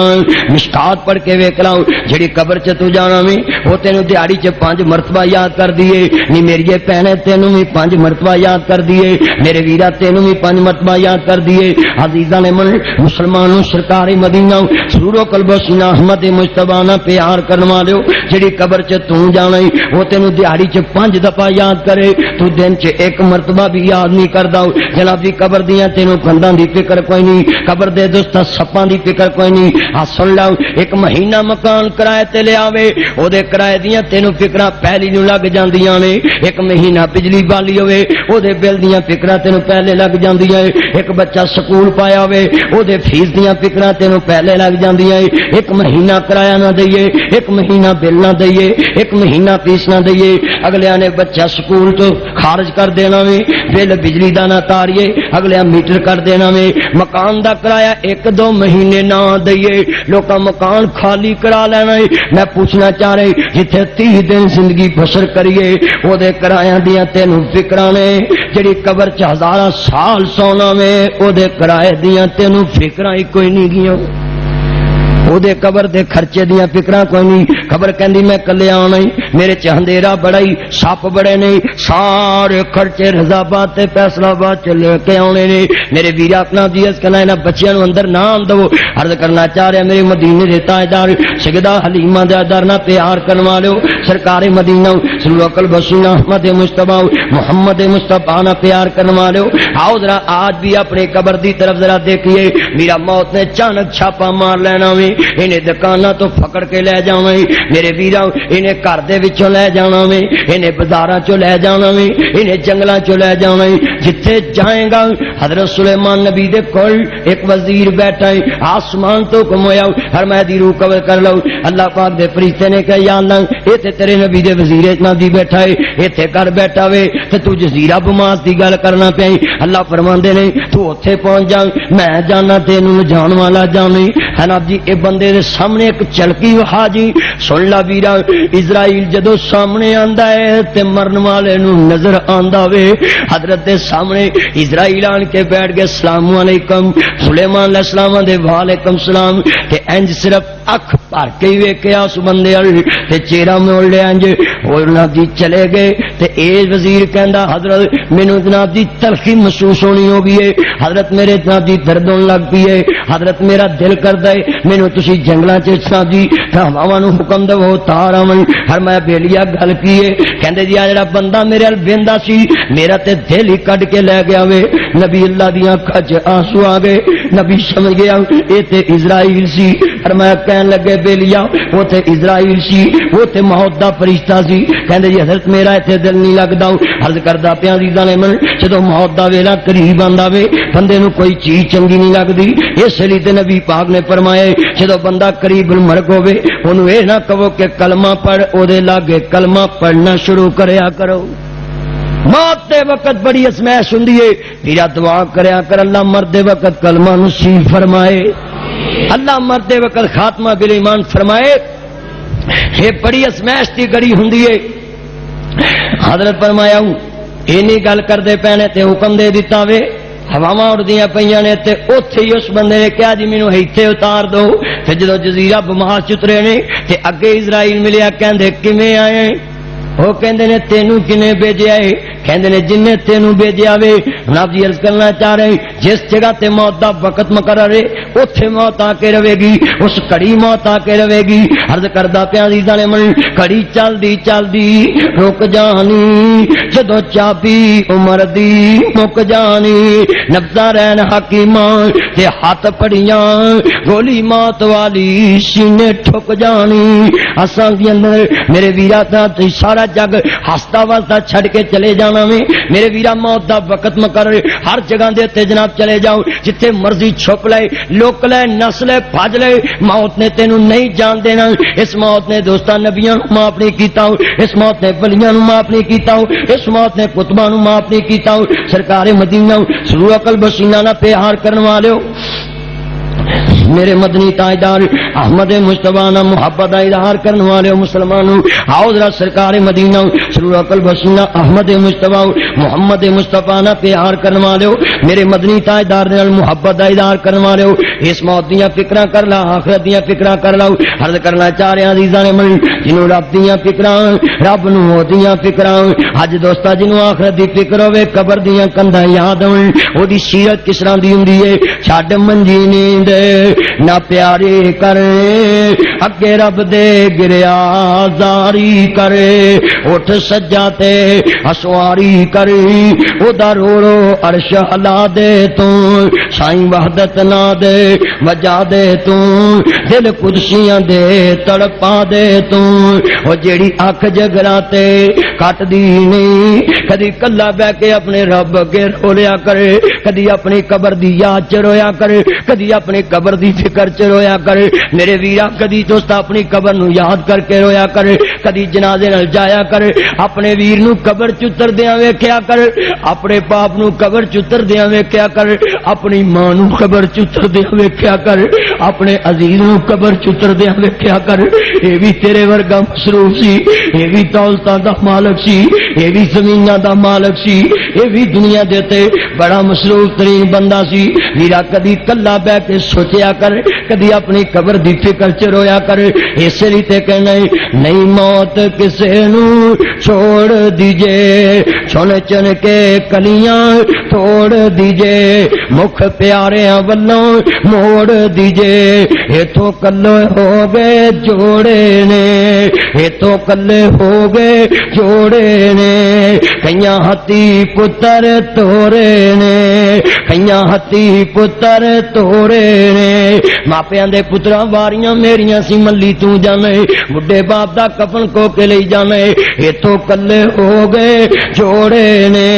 S1: مشکات پڑھ کے ویکھ لاؤ جڑی قبر چ تو جانا وی او تینوں دیہاڑی چ 5 مرتبہ یاد کر دیے نی میری بہنے تینوں بھی 5 مرتبہ یاد کر دیے میرے ویرا تینوں بھی 5 مرتبہ یاد کر دیے عزیزاں نے من مسلمانوں سرکار مدینہ سرور و قلب و سینہ احمد مجتبی نہ پیار کرن والو جڑی قبر چ تو جانا او تینوں دیہاڑی چ 5 دفعہ یاد کرے تو دن چ 1 مرتبہ بھی یاد نہیں کردا جناب دی قبر دیاں تینوں کنداں دی فکر کوئی نہیں قبر دے دوست سپاں دی فکر کوئی نہیں آ سن لو 1 مہینہ مکان کرائے تے لے آوے او دے کرائے دیاں تینوں فکراں پہلی نوں لگ جاندیاں نے 1 مہینہ بجلی والی ہوے او دے بل دیاں فکراں تینوں پہلے لگ جاندیاں 1 بچہ سکول پایا ہوے او دے فیس دیاں فکراں تینوں پہلے لگ جاندیاں 1 مہینہ کرایہ نہ دئیے 1 مہینہ بل نہ دئیے 1 مہینہ فیس نہ دئیے اگلے نے بچہ سکول تو خارج کر دینا وے بل بجلی دا نہ تاریے اگلے میٹر کر دینا وے مکان دا کرایہ 1-2 مہینے نہ دئیے لوکاں مکان خالی کرا لینا میں پوچھنا چاہ رہی جتھے 30 دن زندگی بسر کریے او دے کرایاں دیاں تینوں فکراں نے جڑی قبر چ ہزاراں سال سونا وے او دے کرائے دیاں تینوں فکراں ہی کوئی نہیں گیاں او دے قبر دے خرچے دیاں فکراں کوئی نہیں خبر کہندی میں کلے آنا ہی میرے چ اندھیرا بڑا ہی سپ بڑے نہیں سارے خرچے رضا آباد تے فیصلہ آباد چ لے کے آنے نے میرے ویر اپنا دیس کنا انہاں بچیاں نوں اندر نہ آن دو عرض کرنا چاہ رہا میرے مدینے دے تاجدار سیدہ حلیمہ دے در نہ پیار کرن والو سرکار مدینہ صلی اللہ علیہ احمد مصطفی محمد مصطفی نہ پیار کرن والو آؤ ذرا آج بھی اپنے قبر دی طرف ذرا دیکھیے میرا موت نے اچانک چھاپا مار لینا وے انہیں دکاناں تو پکڑ کے لے جانا میرے ویراں انہیں گھر دے وچوں لے جانا وے انہیں بازاراں چوں لے جانا وے انہیں جنگلاں چوں لے جانا جتھے جائے گا حضرت سلیمان نبی دے کول ایک وزیر بیٹھا ہے آسمان تو حکم ہویا فرمایا دی روح قبض کر لو اللہ پاک دے فرشتے نے کہا یا اللہ اے تے تیرے نبی دے وزیر اتنا دی بیٹھا ہے ایتھے کر بیٹھا وے تے تو جزیرہ بماس دی گل کرنا پئی اللہ فرماندے نے تو اوتھے پہنچ جا میں جانا تینوں جان والا جانی جناب جی اے بندے دے سامنے ایک چلکی وہا جی سن لا ویرا اسرائیل جدو سامنے آندا ہے تے مرن والے نو نظر آندا وے حضرت دے سامنے اسرائیل آن کے بیٹھ گئے السلام علیکم سلیمان علیہ السلام دے وعلیکم السلام تے انج صرف اکھ بھر کے ویکھیا اس بندے ال تے چہرہ موڑ لیا انج اور جناب جی چلے گئے تے اے وزیر کہندا حضرت مینوں جناب جی تلخی محسوس ہونی ہو گئی ہے حضرت میرے جناب جی درد ہون لگ پئی ہے حضرت میرا دل کردا ہے مینوں تسی جنگلاں چ جناب جی ہواواں نو حکم دو تار آون فرمایا بیلیا گل کی ہے کہندے جی آ جڑا بندہ میرے ال ویندا سی میرا تے دل ہی کڈ کے لے گیا وے نبی اللہ دیاں اکھاں چ آنسو آ گئے نبی سمجھ گیا اے تے اسرائیل سی فرمایا کہن لگے بیلیا وہ تے اسرائیل سی وہ تے موت دا فرشتہ سی کہندے جی حضرت میرا ایتھے دل نہیں لگدا عرض کردا پیا عزیزاں نے من جدوں موت دا ویلا قریب آندا وے بندے نو کوئی چیز چنگی نہیں لگدی اس لیے تے نبی پاک نے فرمایا جدوں بندہ قریب المرگ ہوے اونوں اے نہ کہو کہ کلمہ پڑھ او دے لاگے کلمہ پڑھنا شروع کریا کرو موت دے وقت بڑی اسمائش ہوندی ہے میرا دعا کریا کر اللہ مرد دے وقت کلمہ نصیب فرمائے اللہ مرد دے وقت خاتمہ بالایمان فرمائے یہ بڑی اسمائش دی گڑی ہوندی ہے حضرت فرمایا اینی گل کردے پینے تے حکم دے دیتا وے ہواواں اڑدیاں پیاں نے تے اوتھے ہی اس بندے نے کہا جی مینوں ایتھے اتار دو تے جدوں جزیرہ بماس اترے نے تے اگے اسرائیل ملیا کہندے کیویں آئے وہ کہندے نے تینوں کنے بھیجیا ہے کہندے نے جن نے تینوں بھیجیا وے جناب جی عرض کرنا چاہ رہے جس جگہ تے موت دا وقت مقرر ہے اوتھے موت آ کے رہے گی اس کڑی موت آ کے رہے گی عرض کردا پیا عزیزاں نے من کڑی چلدی چلدی رک جانی جدوں چابی عمر دی مک جانی نبضاں رہن حکیماں تے ہاتھ پڑیاں گولی موت والی سینے ٹھک جانی اساں دی اندر میرے ویرا تے سارا جگ ہستا وستا چھڑ کے چلے جانا میں میرے ویرا موت دا وقت مقرر ہر جگہ دے تے جناب چلے جاؤ جتھے مرضی چھپ لے لوک لے نس لے بھج لے موت نے تینوں نہیں جان دینا اس موت نے دوستاں نبیاں نوں معاف نہیں کیتا اس موت نے ولیاں نوں معاف نہیں کیتا اس موت نے کتباں نوں معاف نہیں کیتا سرکار مدینہ سرور قلب سینہ نہ پیار کرن والے میرے مدنی تاجدار احمد مصطفیٰ نہ محبت کا اظہار کرنے والے مسلمانوں آؤ ذرا سرکار مدینہ سرور قلب سینہ احمد مصطفیٰ محمد مصطفیٰ نہ پیار کرنے والے میرے مدنی تاجدار نال محبت کا اظہار کرنے والے اس موت دیاں فکراں کر لا آخرت دیاں فکراں کر لاؤ عرض کرنا چاہ رہے عزیزاں نے من جنوں رب دیاں فکراں رب نوں دیاں فکراں اج دوستا جنوں آخرت دی فکر ہوے قبر دیاں کندا یاد ہون او دی سیرت کس طرح دی ہوندی ہے چھڈ منجی نیند نہ پیاری کرے اگے رب دے گریا زاری کرے اٹھ سجا تے اسواری کرے او دا رو رو عرش ہلا دے تو سائیں وحدت نہ دے وجا دے تو دل قدسیاں دے تڑپا دے تو او جیڑی اکھ جگراتے کٹ دی نہیں کدی کلا بہ کے اپنے رب اگے رو لیا کرے کدی اپنی قبر دی یاد چ رویا کرے کدی اپنی قبر دی فکر چ رویا کرے میرے ویرا کدی دوست اپنی قبر نو یاد کر کے رویا کرے کدی جنازے نال جایا کرے اپنے ویر نو قبر چتر دیاں ویکھیا کرے اپنے باپ نو قبر چتر دیاں ویکھیا کرے اپنی ماں نو قبر چتر دیاں ویکھیا کرے اپنے عزیز نو قبر چتر دیاں ویکھیا کرے اے بھی تیرے ورگا مصروف سی اے بھی دولتاں دا مالک سی اے بھی زمیناں دا مالک سی اے بھی دنیا دے تے بڑا مصروف ترین بندہ سی ویرا کدی کلا بہ کے سوچیا کر کدی اپنی قبر دی فکر چ رویا کر اسی لیے تے کہنا نہیں موت کسے نو چھوڑ دیجے چن چن کے کلیاں توڑ دیجے مکھ پیاریاں ولوں موڑ دیجے ایتھوں کلے ہو گئے جوڑے نے ایتھوں کلے ہو گئے جوڑے نے کئیاں ہتی پتر توڑے نے کئیاں ہتی پتر توڑے نے ماپیاں دے پتراں واریاں میریاں سی ملی تو جانے بڈھے باپ دا کفن کو کے لئی جانے ایتھوں کلے ہو گئے جوڑے نے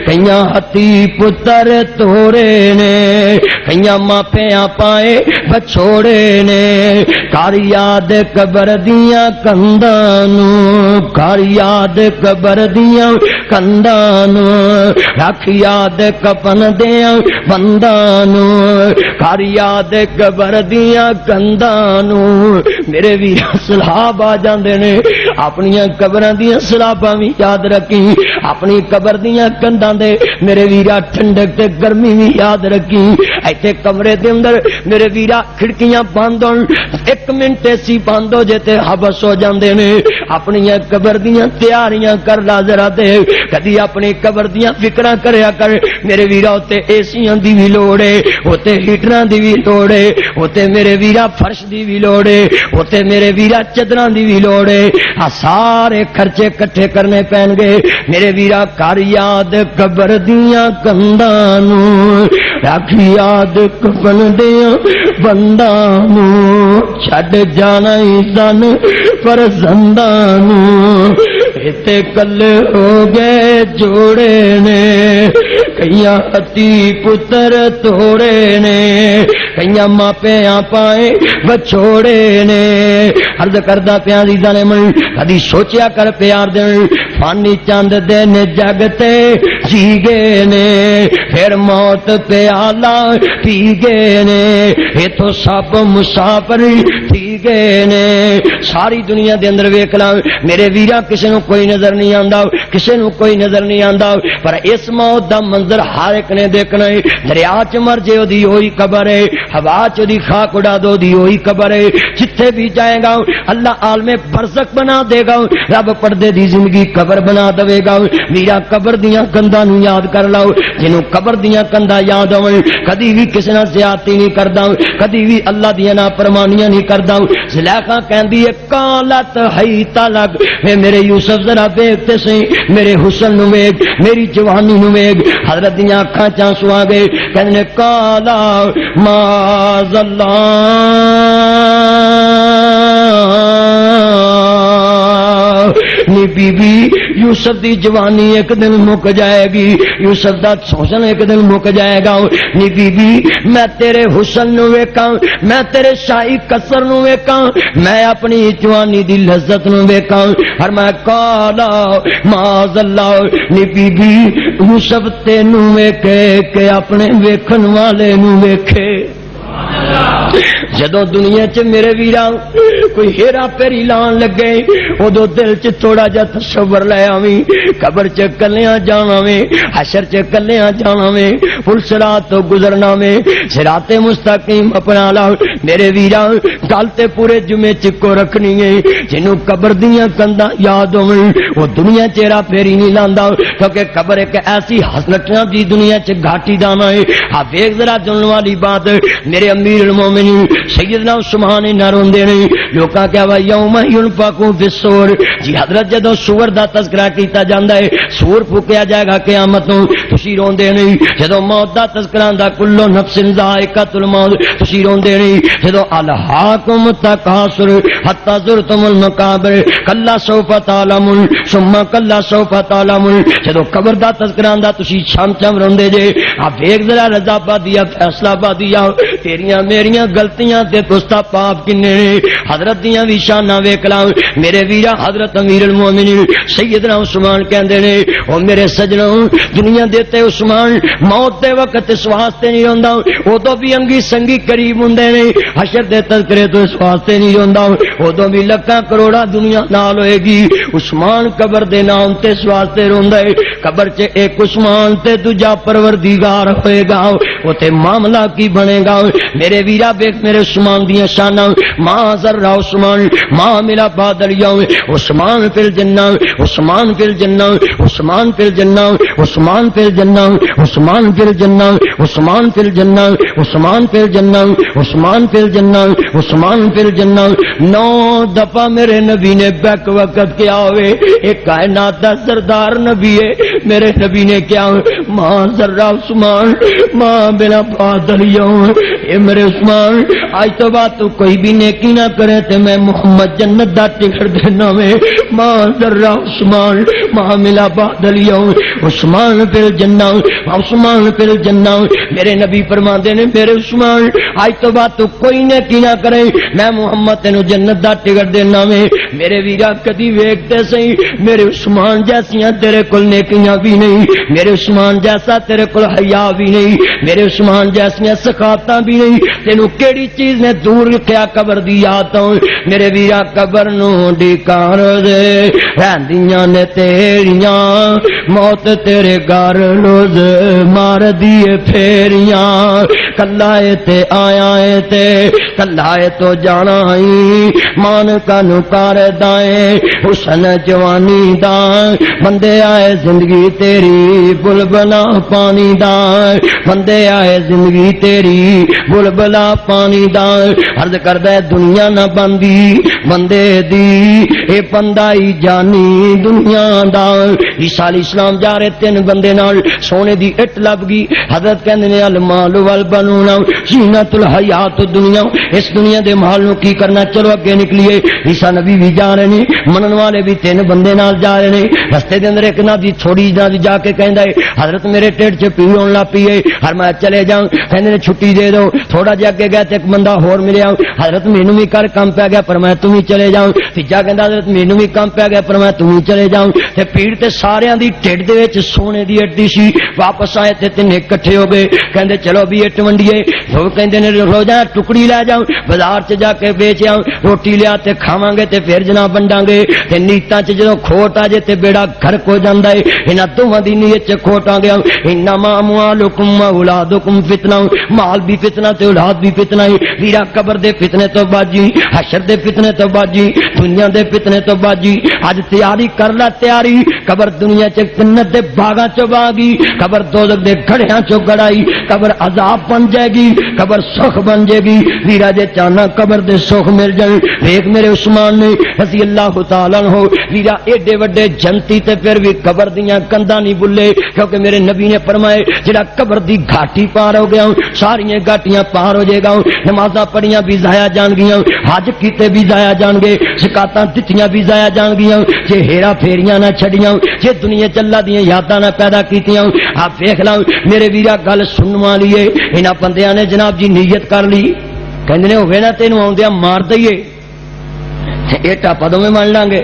S1: کئیاں ہتی پتر توڑے نے کئیاں ماپیاں پائے بچھوڑے نے کر یاد قبر دیاں کنداں نوں کر یاد قبر دیاں کنداں نوں رکھ یاد کفن دیاں بنداں نوں کر یاد قبر دیاں کنداں نوں میرے ویر سلاب آ جاندے نے اپنی قبراں دیاں سلاباں وی یاد رکھی اپنی قبر دیاں کنداں دے میرے ویرا ٹھنڈک تے گرمی وی یاد رکھی ایتھے کمرے دے اندر میرے ویرا کھڑکیاں بند ہون ایک منٹ سی بند ہو جے تے حبس ہو جاندے نے اپنی قبر دیاں تیاریاں کر لا ذرا دے کدی اپنی قبر دیاں فکراں کریا کر میرے ویرا تے ایسیاں دی وی لوڑ ہے اوتے ہیٹراں دی وی لوڑ ہے اوتے میرے ویرا فرش دی وی لوڑ ہے اوتے میرے ویرا چدراں دی وی لوڑ ہے آ سارے خرچے کٹھے کرنے پین گے میرے ویرا کر یاد قبر دیاں کنداں نوں رکھ یاد کفن دیاں بنداں نوں چھڈ جانا ہی سن پر زنداں نوں ایتھے کلے ہو گئے جوڑے نے کئیاں ہتی پتر توڑے نے کئیاں ماپیاں پائے بچھوڑے نے عرض کردا پیا عزیزاں نے من کدی سوچیا کر پیار دین فانی چاند دن جگ تے جی گئے نے پھر موت پیالہ پی گئے نے ایتھوں سب مسافر تھی گئے نے ساری دنیا دے اندر ویکھ لاں میرے ویرا کسے نوں کوئی نظر نہیں آندا کسے نوں کوئی نظر نہیں آندا پر اس موت دا منظر ہر ایک نے دیکھنا ہے دریا چ مر جے اودی ہوئی قبر ہے ہوا چ دی خاک اڑا دو دی ہوئی قبر ہے جتھے بھی جائے گا اللہ عالم برزخ بنا دے گا رب پردے دی زندگی قبر بنا دے گا ویرا قبر دیاں کنداں نوں یاد کر لاؤ جنوں قبر دیاں کنداں یاد ہون کدی بھی کسے نال زیادتی نہیں کردا کدی بھی اللہ دیاں نافرمانیاں نہیں کردا زلیخا کہندی ہے قالت حیت لگ اے میرے یوسف ذرا ویکھ تے سی میرے حسن نو ویکھ میری جوانی نو ویکھ حضرت دیاں اکھاں چ آنسو آ گئے کہندے قالا معاذ اللہ نی بی بی یوسف دی جوانی ایک دن مک جائے گی، یوسف دا حسن ایک دن مک جائے گا، نی بی بی میں تیرے حسن نو ویکھاں، میں تیرے شاہی قصر نو ویکھاں، میں اپنی جوانی دی لذت نو ویکھاں، اور میں کالا معاذ اللہ نی بی بی یوسف تینوں ویکھے کہ اپنے ویکھن والے نو ویکھے۔ جدو دنیا چ میرے ویراں کوئی ہیرا پھیری لان لگے ادو دل چ تھوڑا جا تصور لے آویں، قبر چ کلیاں جانا ویں، حشر چ کلیاں جانا ویں، پل صراط تو گزرنا ویں، صراط مستقیم اپنا لا میرے ویراں، گل تے پورے جمعے چ کو رکھنی ہے، جنوں قبر دیاں کندا یاد ہوویں وہ دنیا چ ہیرا پھیری نہیں لاندا، کیونکہ قبر ایک ایسی حسرتاں دی دنیا چ گھاٹی دانا ہے۔ ہاں ویکھ ذرا جلن والی بات میرے امیر المومنین سیدنا عثمان نہ روندے نے، لوکاں کہیا وا یوم ينفخ فی الصور، جی حضرت جدوں سور دا تذکرہ کیتا جاندا ہے، سور پھکیا جائے گا قیامت نوں، تسی روندے نہیں، جدوں موت دا تذکرہ آندا کل نفس ذائقۃ الموت تسی روندے نہیں، جدوں الہاکم التکاثر حتی زرتم المقابر کلا سوف تعلمون ثم کلا سوف تعلمون، جدوں قبر دا تذکرہ آندا تسی چھم چھم روندے جے۔ آ ویکھ ذرا رضا آبادیہ فیصلہ آبادیہ تیریاں میریاں غلطیاں تے پستا پاپ کنے نے، حضرت دیاں بھی شاناں ویکھ لاں میرے ویرا۔ حضرت امیر المومنین سیدنا عثمان کہندے نے او میرے سجنوں دنیا دیتے عثمان موت دے وقت اس واسطے نہیں روندا اودوں بھی انگی سنگی قریب ہوندے نے، حشر دے تذکرے تو اس واسطے نہیں روندا اودوں بھی لکھاں کروڑا دنیا نال ہوئے گی، عثمان قبر دے نام تے اس واسطے روندا ہے قبر چ ایک عثمان تے دوجا پروردگار ہوئے گا، اوتے معاملہ کی بنے گا میرے ویرا۔ ویکھ میرے عثمان دیاں شاناں، ماں ذرا عثمان ماں ملا بعد الیوم عثمان فی الجنہ عثمان فی الجنہ عثمان فی الجنہ عثمان فی الجنہ عثمان فی الجنہ عثمان فی الجنہ عثمان فی الجنہ عثمان فی الجنہ عثمان فی الجنہ۔ 9 دفعہ میرے نبی نے بیک وقت کیا ہوئے، ایک کائنات دا سردار نبی ہے میرے نبی نے کیا ماں ذرا عثمان ماں بلا بعد الیوم، اے میرے عثمان آج تو بات تو کوئی بھی نیکی نہ کرے تے میں محمد جنت دا ٹکٹ دینا میں، ماں ذرا عثمان ماں ملا بعد الیوم عثمان فی الجنہ عثمان فی الجنہ۔ میرے نبی فرماندے نے میرے عثمان آج تو بات تو کوئی نیکی نہ کرے میں محمد تینو جنت دا ٹکٹ دینا میں۔ میرے ویرا کدی ویکھتے سہی میرے عثمان جیسیاں تیرے کول نیکیاں بھی نہیں، میرے عثمان جیسا تیرے کول حیا بھی نہیں، میرے عثمان جیسیاں سخاوتاں بھی نہیں، تینو کیڑی چیز نے دور رکھیا قبر دی یاد تو میرے ویرا قبر نو ڈکار دے رہندیاں نے تیریاں موت تیرے گھر روز مار دیے پھیریاں، کلا تے آیا تے کلا تو جانا ہی مان کانو کار دائیں حسن جوانی دا بندے آئے زندگی تیری بلبلا پانی دا بندے آئے زندگی تیری بلبلا پانی دا عرض کردہ دنیا نہ بندی بندے دی اے بندائی جانی دنیا دا۔ عیسیٰ علیہ السلام جا رہے 3 بندے نال سونے دی اٹ لب گئی، حضرت کہندے نے المال والبنون زینت الحیات دنیا، اس دنیا دے مال نو کی کرنا چلو اگے نکلیے۔ عیسیٰ نبی بھی جا رہے نے، منن والے بھی 3 بندے نال جا رہے نے، رستے دے اندر ایک نا دی تھوڑی جا کے کہندا ہے حضرت میرے ٹھڈ چ پیڑ ہون لا پئی ہے، ہر میں چلے جاؤں، کہندے نے چھٹی دے دو۔ تھوڑا جا کے گیا تے ایک بندہ ہور ملیا، حضرت مینوں بھی کر کم پہ گیا پر میں تم ہی چلے جاؤں۔ تیجا کہندا حضرت مینوں بھی کم پہ گیا پر میں تم ہی چلے جاؤں۔ تے پیڑ تے ساریاں دی ٹھڈ دے وچ سونے دی ہڈی سی، واپس آئے تے 3 اکٹھے ہو گئے، کہندے چلو بھی اٹ ونڈیے، وہ کہندے نے رو جا ٹکڑی لے جاؤں بازار چ جا کے بیچ آؤں، روٹی لیا تے کھاواں گے تے پھر جناب ونڈاں گے۔ تے نیتاں چ جدوں کھوٹ آ جے تے بیڑا گھرک ہو جاندا ہے، انہاں دوواں دی نیت چ کھوٹ آ گیا۔ انما اموالکم واولادکم فتنہ، مال بھی فتنہ تے اولاد بھی فتنہ ہے۔ ویرا قبر دے فتنے تو باجی، حشر دے فتنے تو باجی، دنیا دے فتنے تو باجی، اج تیاری کر لا تیاری، قبر دنیا چ جنت دے باغاں چ باغی، قبر دوزخ دے گھڑیاں چ گڑائی، قبر عذاب بن جائے گی، قبر سخ بن جائے گی۔ ویرا جے چاہنا قبر دے سخ مل جائے، دیکھ میرے عثمان نے رضی اللہ تعالی عنہ ویرا ایڈے وڈے جنتی تے پھر بھی قبر دیاں کندا نہیں بھلے، کیونکہ میرے نبی نے فرمائے جڑا قبر دی گھاٹی پار ہو گیا ساری گھاٹی کیتیاں پار ہو جائے گا، نمازاں پڑھیاں بھی ضائع جان گیاں، حج کیتے بھی ضائع جان گے، زکاتاں دتیاں بھی ضائع جان گیاں، جے ہیرا پھیریاں نہ چھڑیاں، جے دنیا چلا دیاں یاداں نہ پیدا کیتیاں۔ آپ ویکھ لو میرے ویرا گل سنن والی ہے، انہاں بندیاں نے جناب جی نیت کر لی، کہندے نے ہوے نا تینوں آوندیاں مار دئیے، اے ٹاپا دوویں مان لیں گے۔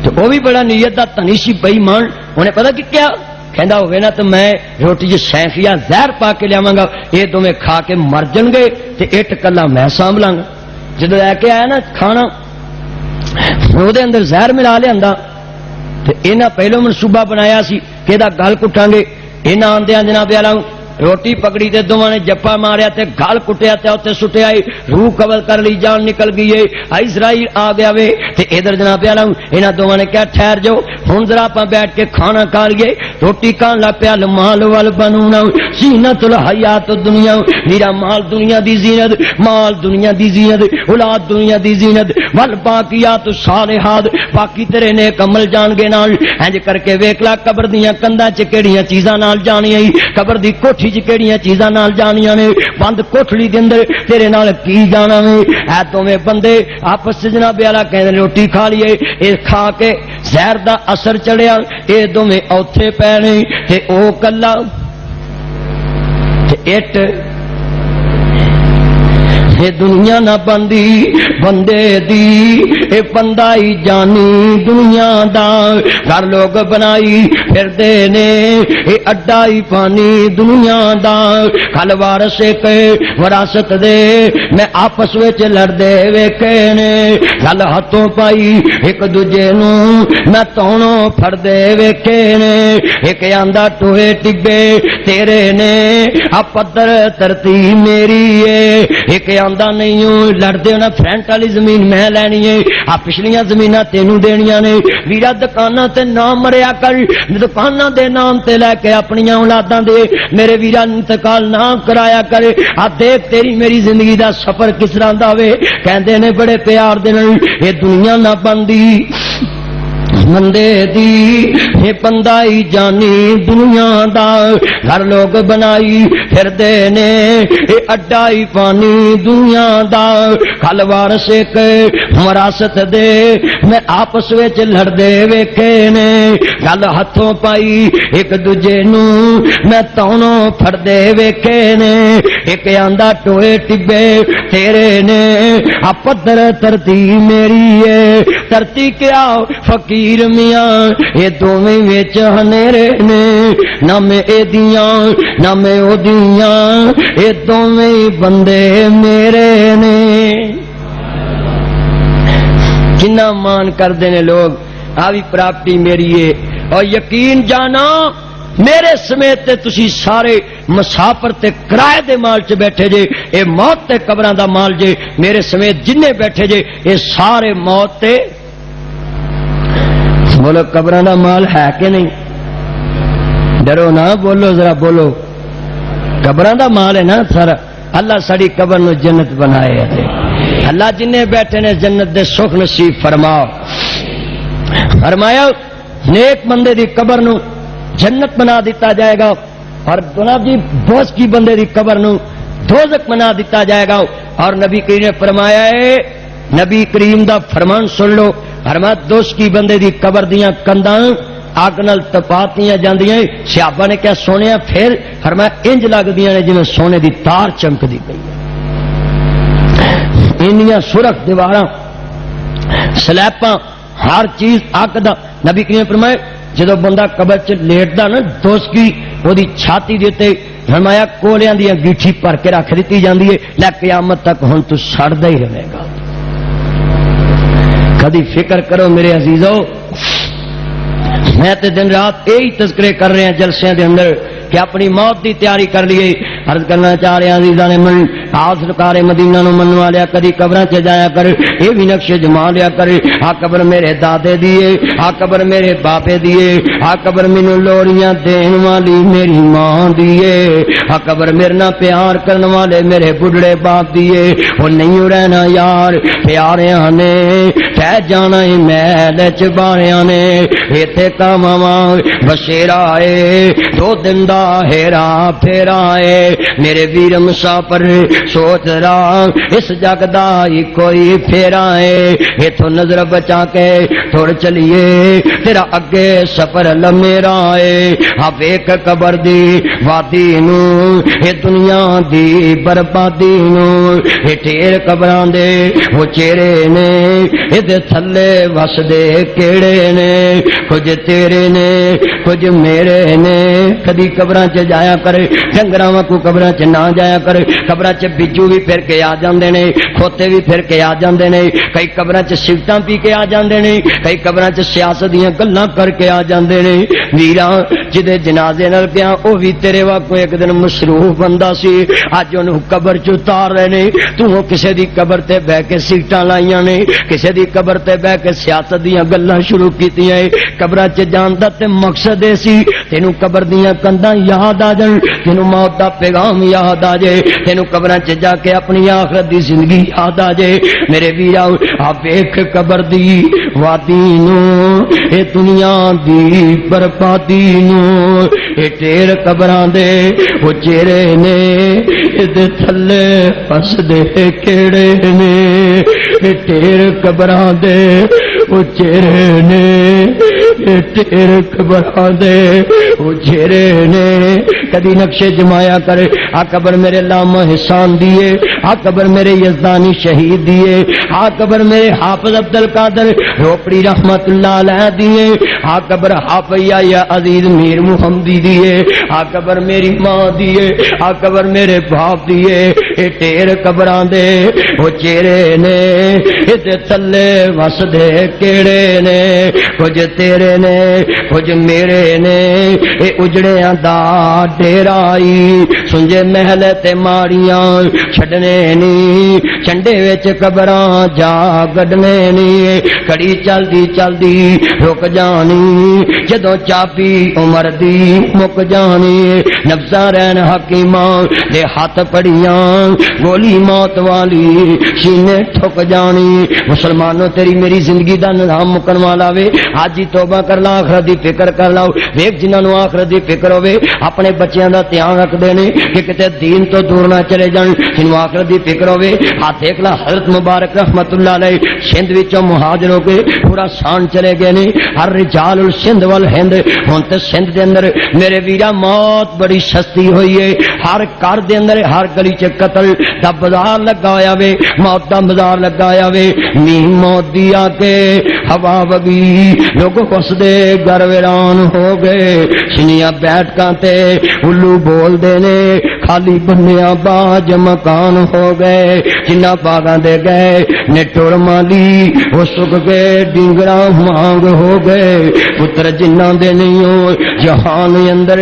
S1: تو وہ بھی بڑا نیت دا تنی سی بے ایمان، انہیں پتہ کہ کیا کہندا ہوئے نا تو میں روٹی جو سینفیا زہر پا کے لیاواں گا، یہ دونوں کھا کے مر جان گے تے اٹ کلا میں سانبھ لاں گا۔ جدو لے کے آیا نا کھانا وہ دے اندر زہر ملا لیا تے انہاں پہلو منصوبہ بنایا سی کہ دا گل کٹاں گے، انہاں آندیاں جناب والا روٹی پکڑی تے دونوں نے جپا ماریا تے گل کٹیا تے اوتے سٹیا، روح قبض کر لی، جان نکل گئی ہے، اسرائیل آ گیا وے تے ادھر جناب والا انہاں دونوں نے کیا ٹھہر جاؤ ہن ذرا اپاں بیٹھ کے کھانا کھا لیے۔ روٹی کھان لگ پیا، مال ول بنونا زینت الحیات الدنیا، میرا مال دنیا دی زینت، مال دنیا دی زینت، اولاد دنیا دی زینت، ول باقیات الصالحات، باقی تیرے نیک عمل جان گے نال۔ انج کر کے ویکھ لا قبر دیاں کنڈاں چ کیڑیاں چیزاں نال جانیاں، قبر دی کوٹھی کیڑیاں چیزاں نال جانیاں نے، بند کوٹھڑی دے اندر تیرے نال کی جانا وے۔ اے دوویں بندے آپس وچ جناب والا کہندے روٹی کھا لیے، اے کھا کے زہر دا اثر چڑھیا، اے دوویں اوتھے پے نے تے او کلا تے اٹ اے دنیا نہ بندی بندے دی، اے بندہ ہی جانی دنیا دا، گھر لوگ بنائی پھر دے نے، اے اڈا ہی پانی دنیا دا، کل وارث کے وراثت دے میں آپس وچ لڑدے ویکھے نے، گل ہاتھوں پائی ایک دوجے نو میں تونوں پھڑدے ویکھے نے، ایک آندا ٹوئے ٹبے تیرے نے آ پدر ترتی میری ہے، ایک آندا نہیں لڑدے ہونا فرنٹ والی زمین میں لینی ہے، آ پچھلیاں زمیناں تینوں دینیاں نے، ویرا دکاناں تے نام مریا کر، دکاناں دے نام تے لے کے اپنی اولاداں دے میرے ویرا انتقال نہ کرایا کر، آ دیکھ تیری میری زندگی دا سفر کس طرح دا وے، کہندے نے بڑے پیار دے نال اے دنیا نہ بندی بندے دی، اے بندہ ہی جانی دنیا دا، گھر لوگ بنائی پھر دے نے، اے اڈا ہی پانی دنیا دا، کل وارث کے وراثت دے میں آپس وچ لڑدے ویکھے نے، گل ہاتھوں پائی ایک دوجے نو میں تونوں پھڑدے ویکھے نے، ایک آندا ٹوئے ٹبے تیرے نے آ پدر ترتی میری ہے، ترتی کیا فقیر میاں اے دوویں وچ ہنیرے نے، نہ میں اے دیاں نہ میں او دیاں، اے دوویں بندے میرے نے۔ کنا مان کردے نے لوگ آ بھی پراپرٹی میری ہے، اور یقین جانا میرے سمیت تے تسی سارے مسافر تے کرائے دے مال چ بیٹھے جے، اے موت تے قبراں دا مال جے، میرے سمیت جنے بیٹھے جے اے سارے موت تے بولو قبراں دا مال ہے کہ نہیں؟ ڈرو نہ، بولو ذرا بولو، قبراں دا مال ہے نا سارا۔ اللہ ساری قبر نو جنت بنائے تے اللہ جنے بیٹھے نے جنت دے سکھ نصیب فرماؤ۔ فرمایا نیک بندے دی قبر نو جنت بنا دیتا جائے گا، اور جناب جی بوس کی بندے دی قبر نو دوزخ بنا دیتا جائے گا۔ اور نبی کریم نے فرمایا ہے، نبی کریم دا فرمان سن لو، فرمایا دوست کی بندے دی قبر دیاں کنداں اگ نال تپاتیاں جاندیاں، صحابہ نے کیا سونے پھر فرمایا انج لگدیاں نے جویں سونے دی تار چمکدی پئی ہے، انیاں سرخ دیواراں سلیپاں ہر چیز اگ دا۔ نبی کریم نے فرمایا جدو بندہ قبر چ لیٹدا نا دوست کی وہی چھاتی دے تے فرمایا کولیاں دی انگیٹھی پر کے رکھ دیتی جاندی ہے، لے قیامت تک ہن تو سڑدا ہی رہے گا۔ کدی فکر کرو میرے عزیزو، میں تے دن رات یہی تذکرے کر رہے ہیں جلسے دے اندر کہ اپنی موت دی تیاری کر لیے۔ عرض کرنا چاہ رہے ہیں عزیزاں نے من آج سرکار مدینہ نو من والیا کدی قبراں چ جایا کر، اے بھی نقشے جما لیا کر، آ قبر میرے دادے دیے، آ قبر میرے باپے دیے، آ قبر مینو لوڑیاں دین والی میری ماں دیے، آ قبر میرے نال پیار کرن والے میرے بڈھڑے باپ دیے۔ او نہیں رہنا یار پیاریاں نے کہہ جانا ہے محل چ باریاں نے، ایتھے کاماں بشیرا اے دو دن دا ہیرا پھیرا اے، میرے ویر مسافر سوچ رہا اس جگ دا ہی کوئی پھیرا ہے اتوں نظر بچا کے تھوڑ چلیے تیرا اگے سفر لمیرا ہے اب ایک قبر دی وادی نو اے دنیا دی بربادی نو اے ٹھیر قبراں دے وہ چہرے نے اے تھلے وس دے کیڑے نے کچھ تیرے نے کچھ میرے نے کدی قبراں چ جایا کرے ڈنگراں کو قبراں چ نہ جایا کرے قبراں چ بجو بھی پھر کے آ جاندے نے کھوتے بھی پھر کے آ جاندے نے کئی قبراں چ سگٹاں پی کے آ جاندے نے کئی قبراں چ سیاست دیاں گلاں کر کے آ جاندے نے ویراں جدے جنازے نال گیا او بھی تیرے واکو ایک دن مصروف بندہ سی اج اونوں قبر چ اتار رہے نے تو کسے دی قبر تے بیٹھ کے سگٹاں لائیاں نے کسے دی قبر تے بیٹھ کے سیاست دیاں گلاں شروع کیتیاں قبراں چ جان دا تے مقصد اے سی تینوں قبر دیاں کنداں یاد آ جان تینوں موت دا پیغام یاد آ جائے تینوں قبراں چ جا کے اپنی آخرت دی زندگی یاد آ جائے میرے ویرا آ ویکھ قبر دی وادی نو اے دنیا دی بربادی نو اے ٹیر قبراں دے او چہرے نے اے تھلے پس دے کیڑے نے اے ٹیر قبراں دے او چہرے نے اے ٹیر قبراں دے او چہرے نے کدی نقشے جمایا کرے آ قبر میرے علامہ احسان دیے آ قبر میرے یزدانی شہید دیے آ قبر میرے حافظ عبد القادر روپڑی رحمت اللہ علیہ دیے آ قبر حافظ یا عزیز میر محمدی دیے آ قبر میری ماں دیے آ قبر میرے باپ دیے اے ٹیر قبراں دے او چہرے نے اے تھلے وس دے کیڑے نے کچھ تیرے نے کچھ میرے نے اے اجڑیاں دا ڈیرائی سنجے محل تے ماڑیاں چھڈنے نی چنڈے وچ قبراں جا گڈنے نی کڑی چلدی چلدی رک جانی جدوں چاپی عمر دی مک جانی نفساں رہن حکیماں دے ہاتھ پڑیاں گولی موت والی سینے ٹھک جانی مسلمانوں تیری میری زندگی دا نظام مکن والا وے آج ہی توبہ کر لا آخرت دی فکر کر لاؤ ویکھ جنہاں نوں آخرت دی فکر ہوے اپنے بچیاں دا دھیان رکھدے نے کہ کتے دین تو دور نہ چلے جان جنہوں آخرت دی فکر ہوے آ دیکھ لا حضرت مبارک رحمت اللہ علیہ سندھ وچوں مہاجر ہو کے پورا سان چلے گئے نے ہر رجال السندھ والہند ہن تے سندھ دے اندر میرے ویرا موت بڑی سستی ہوئی ہے ہر گھر دے اندر ہر گلی چ قتل دا بازار لگا ہویا وے موت دا بازار لگا ہویا وے نیم موت دی آ کے ہوا وگی لوگ اس دے گھر ویران ہو گئے سنیاں بیٹھکاں تے الو بول دے نے خالی بنیا باج مکان ہو گئے جنہ باغاں دے گئے نے ٹور مالی وہ سک کے ڈنگرا مانگ ہو گئے پتر جنہ دے نہیں ہو جہان اندر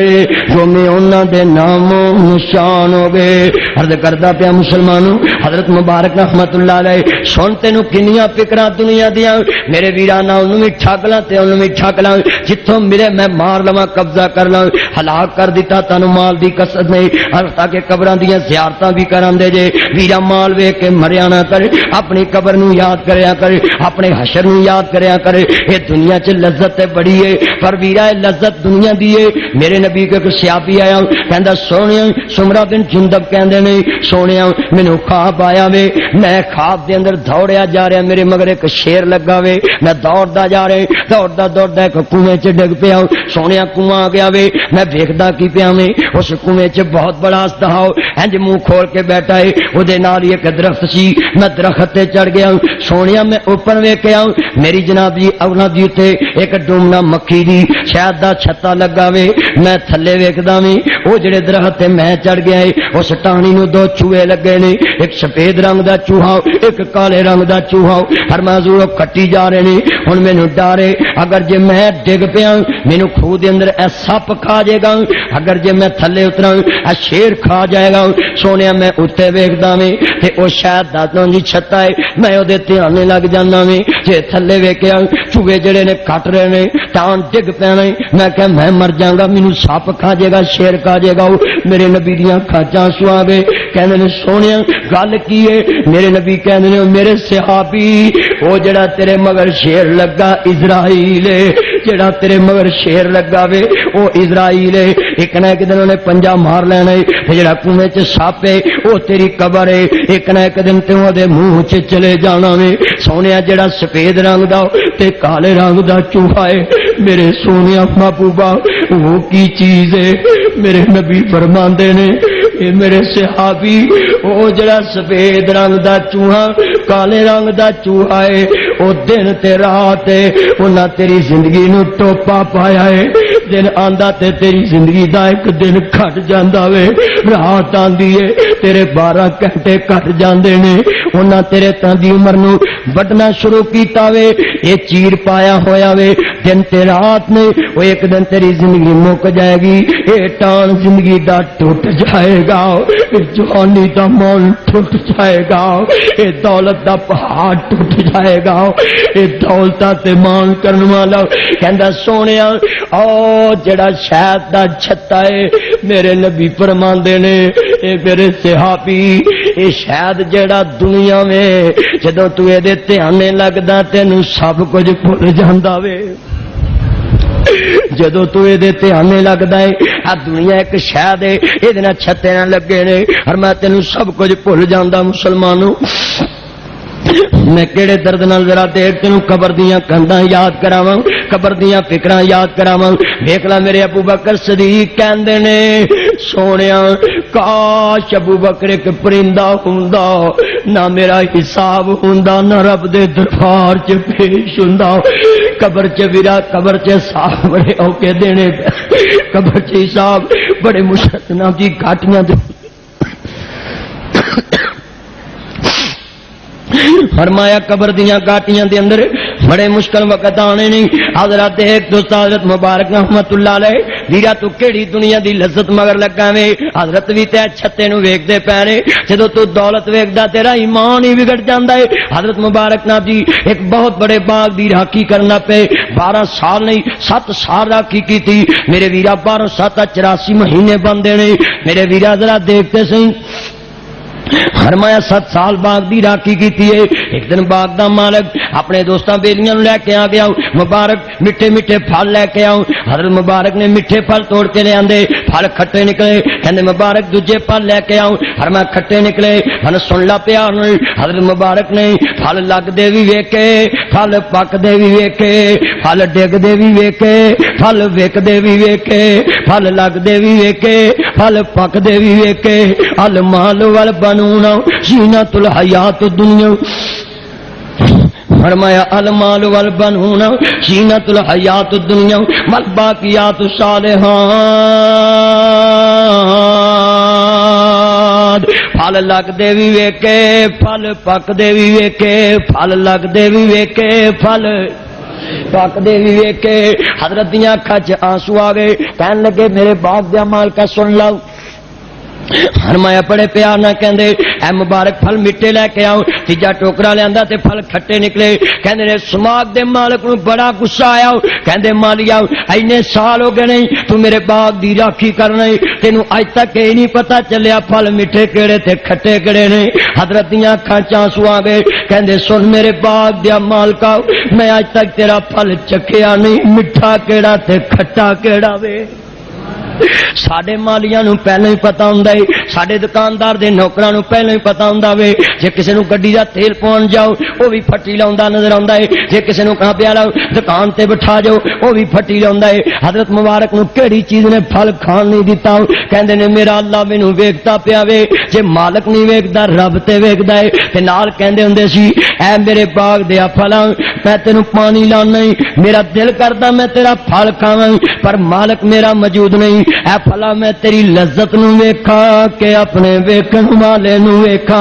S1: جو میں انہاں دے نام نشان ہو گئے عرض کردہ پیا مسلمانوں حضرت مبارک رحمت اللہ علیہ سن تینوں کنیاں فکراں دنیا دیاں میرے ویرانا انہوں بھی ٹھگ لاں تے انہوں بھی ٹھگ لاں جتوں ملے میں مار لواں قبضہ کر لاں ہلاک کر دیتا تانوں مال دی قسم نہیں ہر تاکہ قبراں دیاں زیارتاں بھی کران دے جے ویرا مال ویکھ کے مریا نہ کر اپنی قبر نوں یاد کریا کر اپنے حشر نوں یاد کریا کر اے دنیا چ لذت تے بڑی ہے پر ویرا لذت دنیا دی ہے میرے نبی کے صحابی آیا کہندا سونیا سمرہ بن جندب کہندے نے سونیا مینوں خواب آیا وے میں خواب دے اندر دوڑیا جا رہا میرے مگر ایک شیر لگا وے میں دوڑدا جا رہا دوڑدا ایک کنویں چ ڈگ پیا سونیا کنواں آ گیا وے میں ویکھدا کی پیا میں اس کنویں چ بہت بڑا استہاؤ انج منہ کھول کے بیٹھا ہے او دے نال ایک درخت سی میں درخت تے چڑھ گیا سونیا میں اوپر ویکھیا میری جناب جی اونا دی تے ایک ڈومنا مکھی دی شاید دا چھتا لگا وے میں تھلے ویکھدا میں او جڑے درخت تے میں چڑھ گیا ہے اس ٹانی نو دو چوہے لگے نے ایک سفید رنگ دا چوہا ایک کالے رنگ دا چوہا ہر معذور کٹی جا رہے نے ہن مینوں ڈر ہے اگر جے میں ڈگ پیا مینوں کھو دے اندر اے سپ کھا جائے گا اگر جے میں تھلے اتراں اے شیر کھا جائے گا سونیا میں اوتے ویکھدا میں تے او شاید داتوں دی چھتا ہے میں او دے دھیان لگ جانا میں جے تھلے ویکھیا چوہے جڑے نے کٹ رہے نے تان ڈگ پینے میں کہ میں مر جاں گا مینوں سپ کھا جائے گا شیر کھا جائے گا میرے نبی دیاں کھاچاں سوا گئے کہندے نے سونیا گل کی ہے میرے نبی کہندے نے میرے صحابی او جڑا تیرے مگر شیر لگا اسرائیل جڑا تیرے مگر شیر لگا وے او اسرائیل ہے، ایک نہ ایک دن انہیں پنجا مار لینا ہے، جڑا کنویں چ سپ ہے او تیری قبر ہے، ایک نہ ایک دن تے دے منہ چ چلے جانا وے۔ سونیا جڑا سفید رنگ دا تے کالے رنگ دا چوہا ہے، میرے سونیا محبوبا وہ کی چیز ہے؟ میرے نبی فرماندے نے اے میرے صحابی او جڑا سفید رنگ دا چوہا کالے رنگ دا چوہا ہے او دن تے رات ہے، انہاں تیری زندگی نو ٹوپا پایا ہے، دن آندا تے تیری زندگی دا ایک دن کٹ جاندا وے، رات آندی ہے تیرے 12 گھنٹے کٹ جاندے نے، انہاں تیرے تاں دی عمر نو بڑھنا شروع کیتا وے، اے چیر پایا ہویا وے، دن تے رات نے وہ ایک دن تیری زندگی مک جائے گی، اے ٹان زندگی دا ٹوٹ جائے گا، اے جوانی دا مول ٹوٹ جائے گا، اے دولت دا پہاڑ ٹوٹ جائے گا، اے دولتاں تے مان کرن والا کہندا سونیا او جڑا شہد دا چھتا ہے، میرے نبی فرماندے نے اے میرے صحابی اے شہد جڑا دنیا میں جدوں تو اے دے دھیانے لگدا تینوں سب کچھ بھول جاندا وے، جدو تو یہ آنے لگتا ہے آ دنیا ایک شہد ہے یہ چھتے نہ لگے نے اور میں تینوں سب کچھ بھول جانا مسلمانوں میں کہڑے درد نال ذرا دیر تینوں قبر دیاں کنداں یاد کراواں قبر دیاں فکراں یاد کراواں ویکھ لا میرے ابو بکر صدیق کہندے نے سونیا کاش ابو بکر ایک پرندہ ہوندا نہ میرا حساب ہوندا نہ رب دے دربار چ پیش ہوندا قبر چ ویرا قبر چ حساب بڑے اوکے دینے قبر چ حساب بڑے مشکل نہ جی گھاٹیاں دے فرمایا قبر دیاں گاٹیاں دے اندر بڑے مشکل وقت آنے نہیں حضرت ایک دوست حضرت مبارک رحمت اللہ علیہ ویرا تو کیڑی دنیا دی لذت مگر لگا میں حضرت بھی تے چھتے نو ویکھدے پینے جدوں تو دولت ویکھدا تیرا ایمان ہی بگڑ جاندا ہے حضرت مبارک نام جی ایک بہت بڑے باغ دی راکھی کرنا پے 12 سال نہیں 7 سال راکھی کی تھی میرے ویرا 12 7 84 مہینے بندے نے میرے ویرا ذرا دیکھتے سہی فرمایا 7 سال باغ دی راکھی کیتی ہے ایک دن باغ دا مالک اپنے دوستاں بیلیاں لے کے آ گیا مبارک میٹھے میٹھے پھل لے کے آؤ حضرت مبارک نے میٹھے پھل توڑ کے لے آندے پھل کھٹے نکلے کہندے مبارک دوجے پھل لے کے آؤ فرمایا کھٹے نکلے من سن لا پیا حضرت مبارک نے پھل لگ دے وی ویکھے پھل پک دے وی ویکھے پھل ڈگ دے وی ویکھے پھل وک دے وی ویکھے پھل لگ دے وی ویکھے پھل پک دے وی ویکھے المال والبنون زینت الحیات الدنیا فرمایا المال والبنون زینت الحیات الدنیا والباقیات الصالحات پھل لگ دے وی ویکھے پھل پک دے وی ویکھے پھل لگ دے وی ویکھے پھل پک دے وی ویکھے حضرت دیاں اکھاں چ آنسو آ گئے کہن لگے میرے باغ دے مالکا سن لو فرمایا بڑے پیار نہ کہندے اے مبارک پھل میٹھے لے کے آؤ تیجا ٹوکرا لیندا تے پھل کھٹے نکلے کہندے نے سماگ دے مالک نو بڑا غصہ آیا کہندے مالیا اینے سال ہو گئے نہیں تو میرے باغ دی راکھی کرنا تینوں اج تک اے نہیں پتہ چلیا پھل میٹھے کیڑے تے کھٹے کیڑے نے حضرت دیاں اکھاں چ آنسو آ گئے کہندے سن میرے باغ دیا مالکا میں اج تک تیرا پھل چکھیا نہیں میٹھا کیڑا تے کھٹا کیڑا وے ساڈے مالیاں نو پہلے ہی پتہ ہوندا ہے ساڈے دکاندار دے نوکراں نو پہلے ہی پتہ ہوندا وے جے کسے نو گڈی دا تیل پاون جاؤ او بھی پھٹی لاوندا نظر آوندا ہے جے کسے نو کہاں پیا لاؤ دکان تے بٹھا جاؤ او بھی پھٹی لاوندا ہے حضرت مبارک نو کیڑی چیز نے پھل کھان نہیں دتا کہندے نے میرا اللہ مینوں ویکھدا پیا وے جے مالک نہیں ویکھدا رب تے ویکھدا ہے تے نال کہندے ہوندے سی اے میرے باغ دیا پھلاں میں تینوں پانی لانا میرا دل کردا میں تیرا پھل کھاواں پر مالک میرا موجود نہیں اے پھلا میں تیری لذت نو ویکھا کہ اپنے ویکھن والے نو ویکھا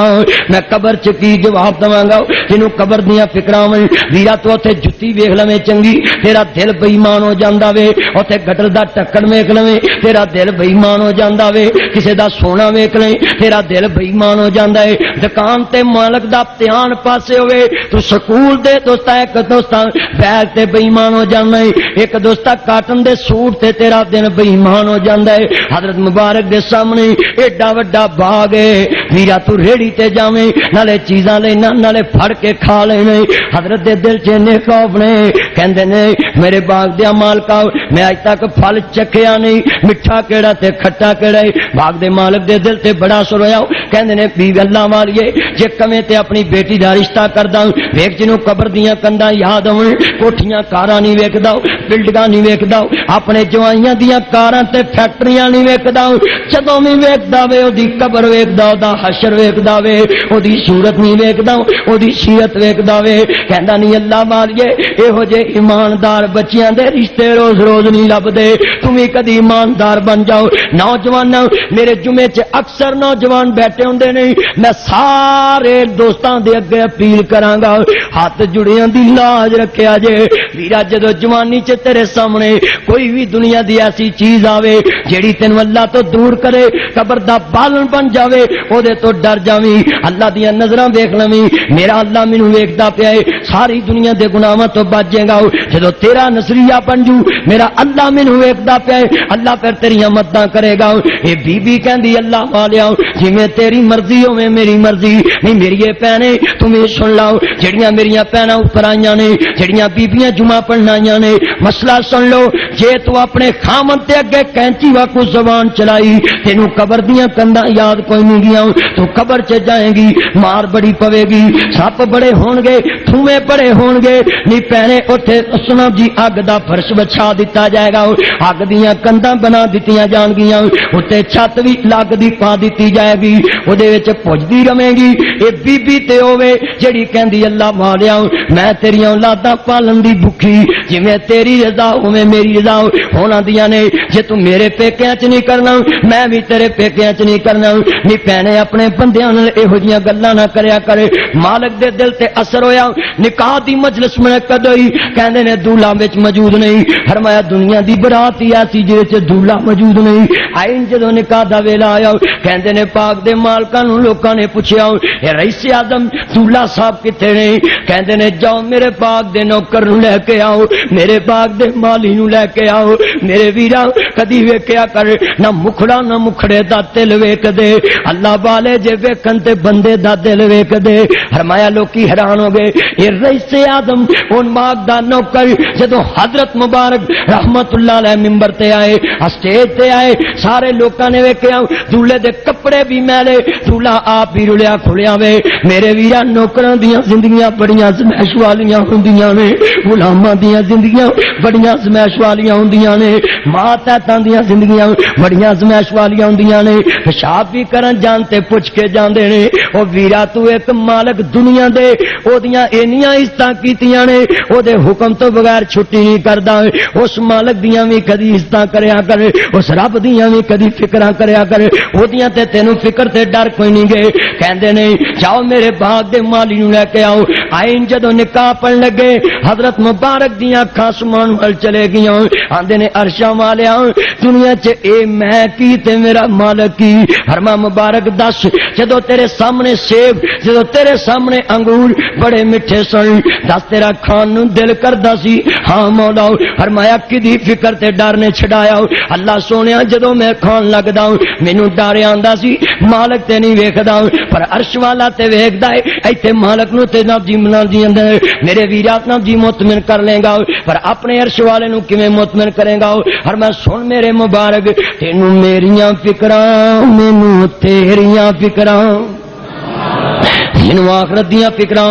S1: میں قبر چ کی جواب دواں گا جنوں قبر دیاں فکراں ویرا تو اوتھے جُتی ویکھ لویں چنگی تیرا دل بے ایمان ہو جاندا وے اوتھے گٹر دا ٹکن ویکھ لویں تیرا دل بے ایمان ہو جاندا وے کسے دا سونا ویکھ لیں تیرا دل بے ایمان ہو جاندا ہے دکان تے مالک دا دھیان پاسے ہوے تو سکول دے دوستا ایک دوستا بیگ تے بے ایمان ہو جانا ہے ایک دوستا کاٹن دے سوٹ تے تیرا دل بے ایمان ہو ہو جاندہ ہے. حضرت مبارک دے سامنے ایڈا وڈا باغ ہے, ویرا تو ریڑی تے جاویں نالے چیزاں لینا نالے پھڑ کے کھا لینے. حضرت دے دل چ نے خوف نے, کہندے نے میرے باغ دے مالکا میں اج تک پھل چکھیا نہیں, میٹھا کیڑا تے کھٹا کیڑا ہے. باغ دے مالک دے دل تے بڑا سر ہویا, کہندے نے بی اللہ والیے جے کمیں تے اپنی بیٹی دا رشتہ کردا ویکھ جنوں قبر دیاں کنڈاں یاد ہون, کوٹھیاں کاراں نہیں ویکھدا, بلڈنگاں نہیں ویکھدا, اپنے جوائیاں دیاں کاراں تے فیکٹریاں نہیں ویکھدا, جدوں بھی ویکھدا وے اودی قبر ویکھدا, اودا حشر ویکھدا وے, اودی صورت نہیں ویکھدا, اودی سیرت ویکھدا وے. کہندا نہیں اللہ والیے ایہو جے ایماندار بچیاں دے رشتے روز روز نہیں لبدے, تمہیں کدی ایماندار بن جاؤ. نوجوان میرے جمعے چ اکثر نوجوان بیٹھے ہوندے نہیں, میں سارے دوستاں دے اگے اپیل کراں گا ہاتھ جڑیاں دی لاج رکھیا جے. ویرا جدو جوانی چ تیرے سامنے کوئی بھی دنیا دی ایسی چیز آوے جیڑی تینوں اللہ تو دور کرے, قبر دا بالن بن جاوے, او دے تو ڈر جاویں, اللہ دیاں نظراں ویکھ لویں میرا اللہ مینوں ویکھدا پیا ہے, ساری دنیا دے گناہاں تو بچ جائے گا. جدو تیرا نظریہ بن جو میرا اللہ مینوں ویکھدا پیا ہے, اللہ پھر تیریاں مدداں کرے گا. اے بی بی کہندی اللہ والیا جویں تیری مرضی ہوے میری مرضی نہیں. میری بھੈਣੇ تمہیں سن لاؤ, جڑیاں میریاں بھੈਣਾں اوپر آئیاں نے, جڑیاں بیبییاں جمعہ پڑھن آئیاں نے, مسئلہ سن لو. جے تو اپنے خامن تے اگے کینچی واکو زبان چلائی تینوں قبر دیاں کنڈاں یاد کوئی نہیں گیاں, تو قبر چ جائیں گی مار بڑی پوے گی, سپ بڑے ہون گے, تھومے بڑے ہون گے. نہیں بھੈਣੇ اوتھے سنو جی اگ دا فرش بچھا دتا جائے گا, اگ دیاں کنڈاں بنا دتیاں جان گیاں, اوتے چھت بھی لگ دی پا دتی جائے گی, او دے وچ پجدی رہے گی. اے بی بی تے ہوے جڑی کہندی اللہ والیا میں تیریاں اولاداں پالن دی بھکھی, جویں تیری رضا اوویں میری رضا ہونا دیاں نے. جے تو میرے پیکیاں چ نہیں کرنا میں بھی تیرے پیکیاں چ نہیں کرنا. نہیں بھੈਣੇ اپنے بندیاں نال ایہو جیاں گلاں نہ کریا کرے. مالک دے دل تے اثر ہویا, نکاح دی مجلس میں کدوئی کہندے نے دولہا وچ موجود نہیں. فرمایا دنیا دی برات ہی ایسی جے وچ دولہا موجود نہیں. آئین جدوں نکاح دا ویلا آیا کہندے نے پاک دے مالکاں نوں لوکاں نے پوچھیا اے رئیس اعظم دولہا صاحب کتے نے؟ کہندے نے جاؤ میرے پاک دے نوکر نوں لے کے آؤ, میرے پاک دے مالی نوں لے کے آؤ. میرے ویرا کدی ویکھیا کر نہ مکھڑا نہ مکھڑے دا دل ویکھ دے, اللہ والے جے ویکھن تے بندے دا دل ویکھ دے. فرمایا لوکی حیران ہو گئے, اے رئیس اعظم اون ماک دا نوکر جدوں حضرت مبارک رحمت اللہ علیہ ممبر تے آئے, اسٹیج تے آئے, سارے لوکاں نے ویکھیا دولہے دے کپڑے بھی میلے, دولہا آپ ہی رلیا کھلیا وے. میرے ویرا نوکراں دیاں زندگیاں بڑیاں زمائش والیاں ہوندیاں نے, غلاماں دیاں زندگیاں بڑیاں زمائش والیاں ہوندیاں نے, ماتحتاں دیاں زندگیاں بڑیاں زمائش والیاں ہوندیاں نے. پیشاب بھی کرن جانتے پوچھ کے جاندے نے, او ویرا تو ایک مالک دنیا دے او دیاں اینیاں عزتاں کیتیاں نے, او دے حکم تو بغیر چھٹی نہیں کردا. اس مالک دیاں بھی کدی عزتاں کریا کر, اس رب دیاں بھی کدی فکراں کریا کر, او دیاں تے تینوں فکر تے ڈر کوئی نہیں گے. کہندے نہیں جاؤ میرے باغ دے مالی نوں لے کے آؤ. آئین جدوں نکاح پڑھن لگے حضرت مبارک دیاں اکھاں آسمان ول چلے گیاں. آندے نے عرشاں والیا دنیا چ اے میں کی تے میرا مالک کی. فرما مبارک دس جدوں تیرے سامنے سیب, جدوں تیرے سامنے انگور بڑے میٹھے سن, دس تیرا کھان نوں دل کردا سی؟ ہاں مولا. فرمایا کدی فکر تے ڈر نے چھڈایا؟ اللہ سونیا جدوں میں کھان لگدا مینوں ڈر آندا سی, مالک تے نہیں ویکھدا پر عرش والا تے ویکھدا ہے. ایتھے مالک نوں تے نہ جی منا دی اندر میرے ویرا نہ جی مطمئن کر لے گا, پر اپنے عرش والے نوں کیویں مطمئن کرے گا؟ اور میں سن میرے مبارک تینوں میریاں فکراں مینوں تیریاں فکراں, جنوں آخرت دیاں فکراں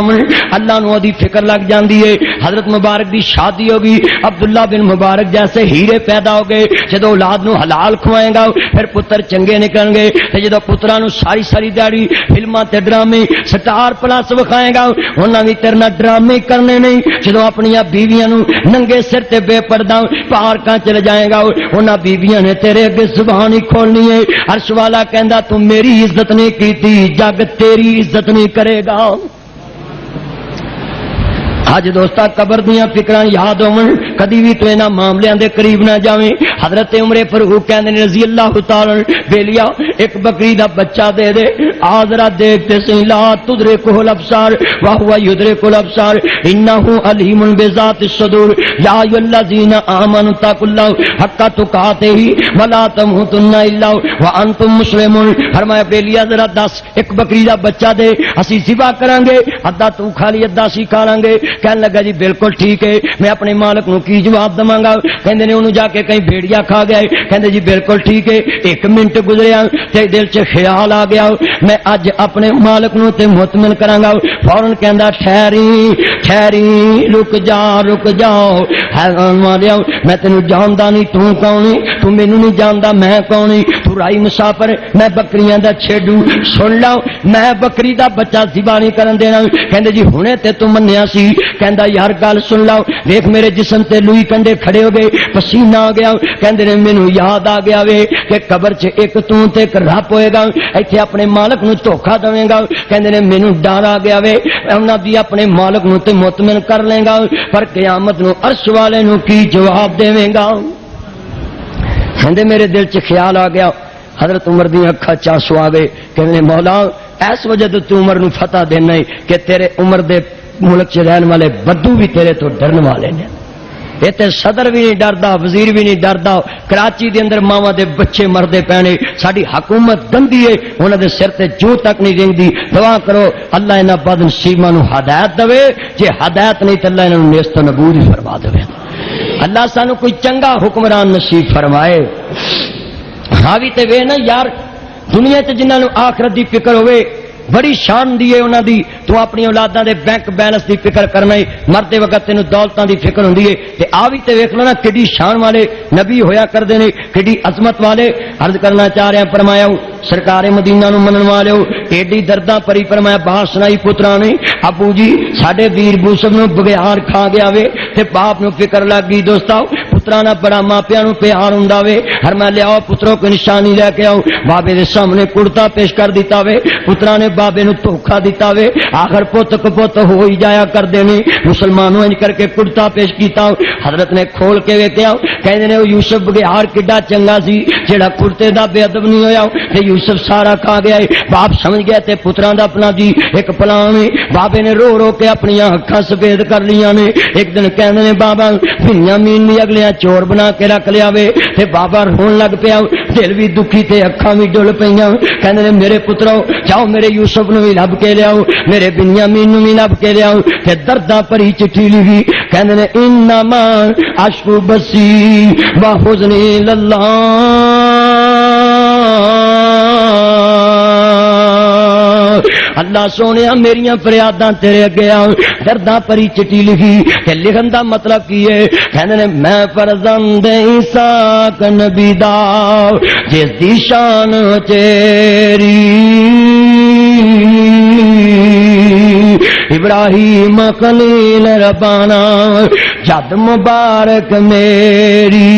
S1: اللہ نو دی فکر لگ جاندی ہے. حضرت مبارک دی شادی ہو گئی, عبداللہ بن مبارک جیسے ہیرے پیدا ہو گئے. جدو اولاد نو حلال کھوائے گا پھر پتر چنگے نکلن گے, تے جدو پتراں نو ساری ساری دیہڑی فلماں تے ڈرامے سٹار پلس وکھائے گا انہاں وی تیرے نال ڈرامے کرنے نہیں. جدو اپنی بیویاں نو ننگے سر تے بے پردہ پارکاں چل جائے گا انہاں بیویاں نے تیرے اگے زبان ہی کھولنی ہے. عرش والا کہندا تو میری عزت نہیں کیتی, جگ تیری عزت نہیں کرے گا. اج دوستا قبر دیاں فکراں یاد ہون کدی بھی تو انہاں معاملیاں دے قریب نہ جاویں. حضرت عمر فاروق کہندے نے رضی اللہ تعالی بیلیا ایک بکری دا بچہ دے دے آذرا دیکھتے سہی لا تدرکہ الابصار وهو يدرك الابصار انه علیم بذات الصدور یا ایھا الذین آمنوا اتقوا اللہ حق تقاته ولا تموتن الا وانتم مسلمون. فرمایا بیلیا ذرا دس ایک بکری دا بچہ دے اسی ذبح کران گے ادھا تو کھا لی ادھا اسی کھا لیں گے. کہنے لگا جی بالکل ٹھیک ہے میں اپنے مالک نو کی جواب دواں گا. کہندے نے انہوں جا کے کہیں بھیڑیا کھا گیا. کہندے جی بالکل ٹھیک ہے. ایک منٹ گزریا تے دل چ خیال آ گیا میں اج اپنے مالک نو تے مطمئن کراں گا. فورن کہندا ٹھہری رک جاؤ حیران ماریا میں تینوں جاندا نہیں تو کون ہے تو مینوں نہیں جاندا میں کون ہے تو رائی مسافر میں بکریاں دا چھڈو سن لو میں بکری دا بچہ ذبح نہیں کرن دینا. کہندے جی ہنے تے تو منیا سی. کہندا یار گل سن لو دیکھ میرے جسم تے لوئی کنڈے کھڑے ہو گئے پسینہ آ گیا. کہندے نے مینوں یاد آ گیا وے کہ قبر چ ایک تو تے ایک رب ہوئے گا ایتھے اپنے مالک نو دھوکا دے گا. کہندے نے مینوں ڈر آ گیا وے انہاں دی اپنے مالک نو تے مطمئن کر لے گا پر قیامت نو عرش والے نو کی جواب دے گا. کہندے میرے دل چ خیال آ گیا حضرت عمر دی اکھاں چ آنسو آ گئے. کہندے مولا اس وجہ تو عمر نو فتح دینا ہے کہ تیرے عمر دے ملک چ رہن والے بدو بھی تیرے تو ڈرن والے نے. اتنے صدر بھی نہیں ڈردا وزیر بھی نہیں ڈردا. کراچی دے اندر ماواں دے بچے مردے پینے ساری حکومت گندی ہے انہاں دے سر تے جو تک نہیں رنگدی. دعا کرو اللہ انہاں بد نصیباں نو ہدایت دے جے ہدایت نہیں تے اللہ انہاں نو نیست و نبود ہی فرما دے. اللہ سانو کوئی چنگا حکمران نصیب فرمائے. ہاں بھی تے وے نا یار دنیا تے جنہاں نو آخرت دی فکر ہوئے بڑی شان دی ہے انہاں دی تو اپنی اولاداں دے بینک بیلنس دی فکر کرنا ہے مرتے وقت تینوں دولتاں دی فکر ہوندی ہے تے آ وی تے ویکھ لو نا کڈی شان والے نبی ہویا کردے نے کڈی عظمت والے. عرض کرنا چاہ رہا فرمایا سرکار مدینہ نو منن والے ایڈی درداں پری فرمایا بات سنائی پتراں نے ابو جی ساڈے ویر یوسف نو بگیار کھا گیا وے تے باپ نو فکر لگ گئی. دوستاں پتراں دا بڑا ماپیاں نو پیار ہوندا وے. ہر میں لیاؤ پتروں کو نشانی لے کے آؤ بابے دے سامنے کرتا پیش کر دیتا وے. پتراں نے بابے نو دھوکا دیتا وے آخر پوت کپوت ہو ہی جایا کر دینے مسلمانوں انج کر کے کرتا پیش کیتا. حضرت نے کھول کے ویکھیا کہندے نے یوسف بگیار کڈا چنگا سی جیڑا کرتے دا بے ادب نہیں ہویا تے یوسف سارا کھا گیا. باپ سمجھ گیا تے پتراں دا اپنا جی ایک پلان ہے. بابے نے رو رو کے اپنی اکھاں سفید کر لیاں نے. ایک دن کہندے نے بابا بنیامین نے اگلیاں چور بنا کے رکھ لیا وے تے بابا رون لگ پیا دل بھی دکھی تے اکھاں بھی ڈل پیاں. کہندے نے میرے پترو جاؤ میرے یوسف نو بھی لب کے لیاؤ میرے بنیامین نو بھی لب کے لیاؤ تے درداں پری چٹھی لکھی. کہندے نے انما اشکو بسی وحزنی للہ اللہ سونے میریاں فریاداں تیرے اگے آ. درداں پری چٹھی لکھی تے لکھن دا مطلب کی ہے کہندے نے میں فرزند عیسیٰ نبی دا جس دی شان چیری ابراہیم خلیل ربانا جد مبارک میری.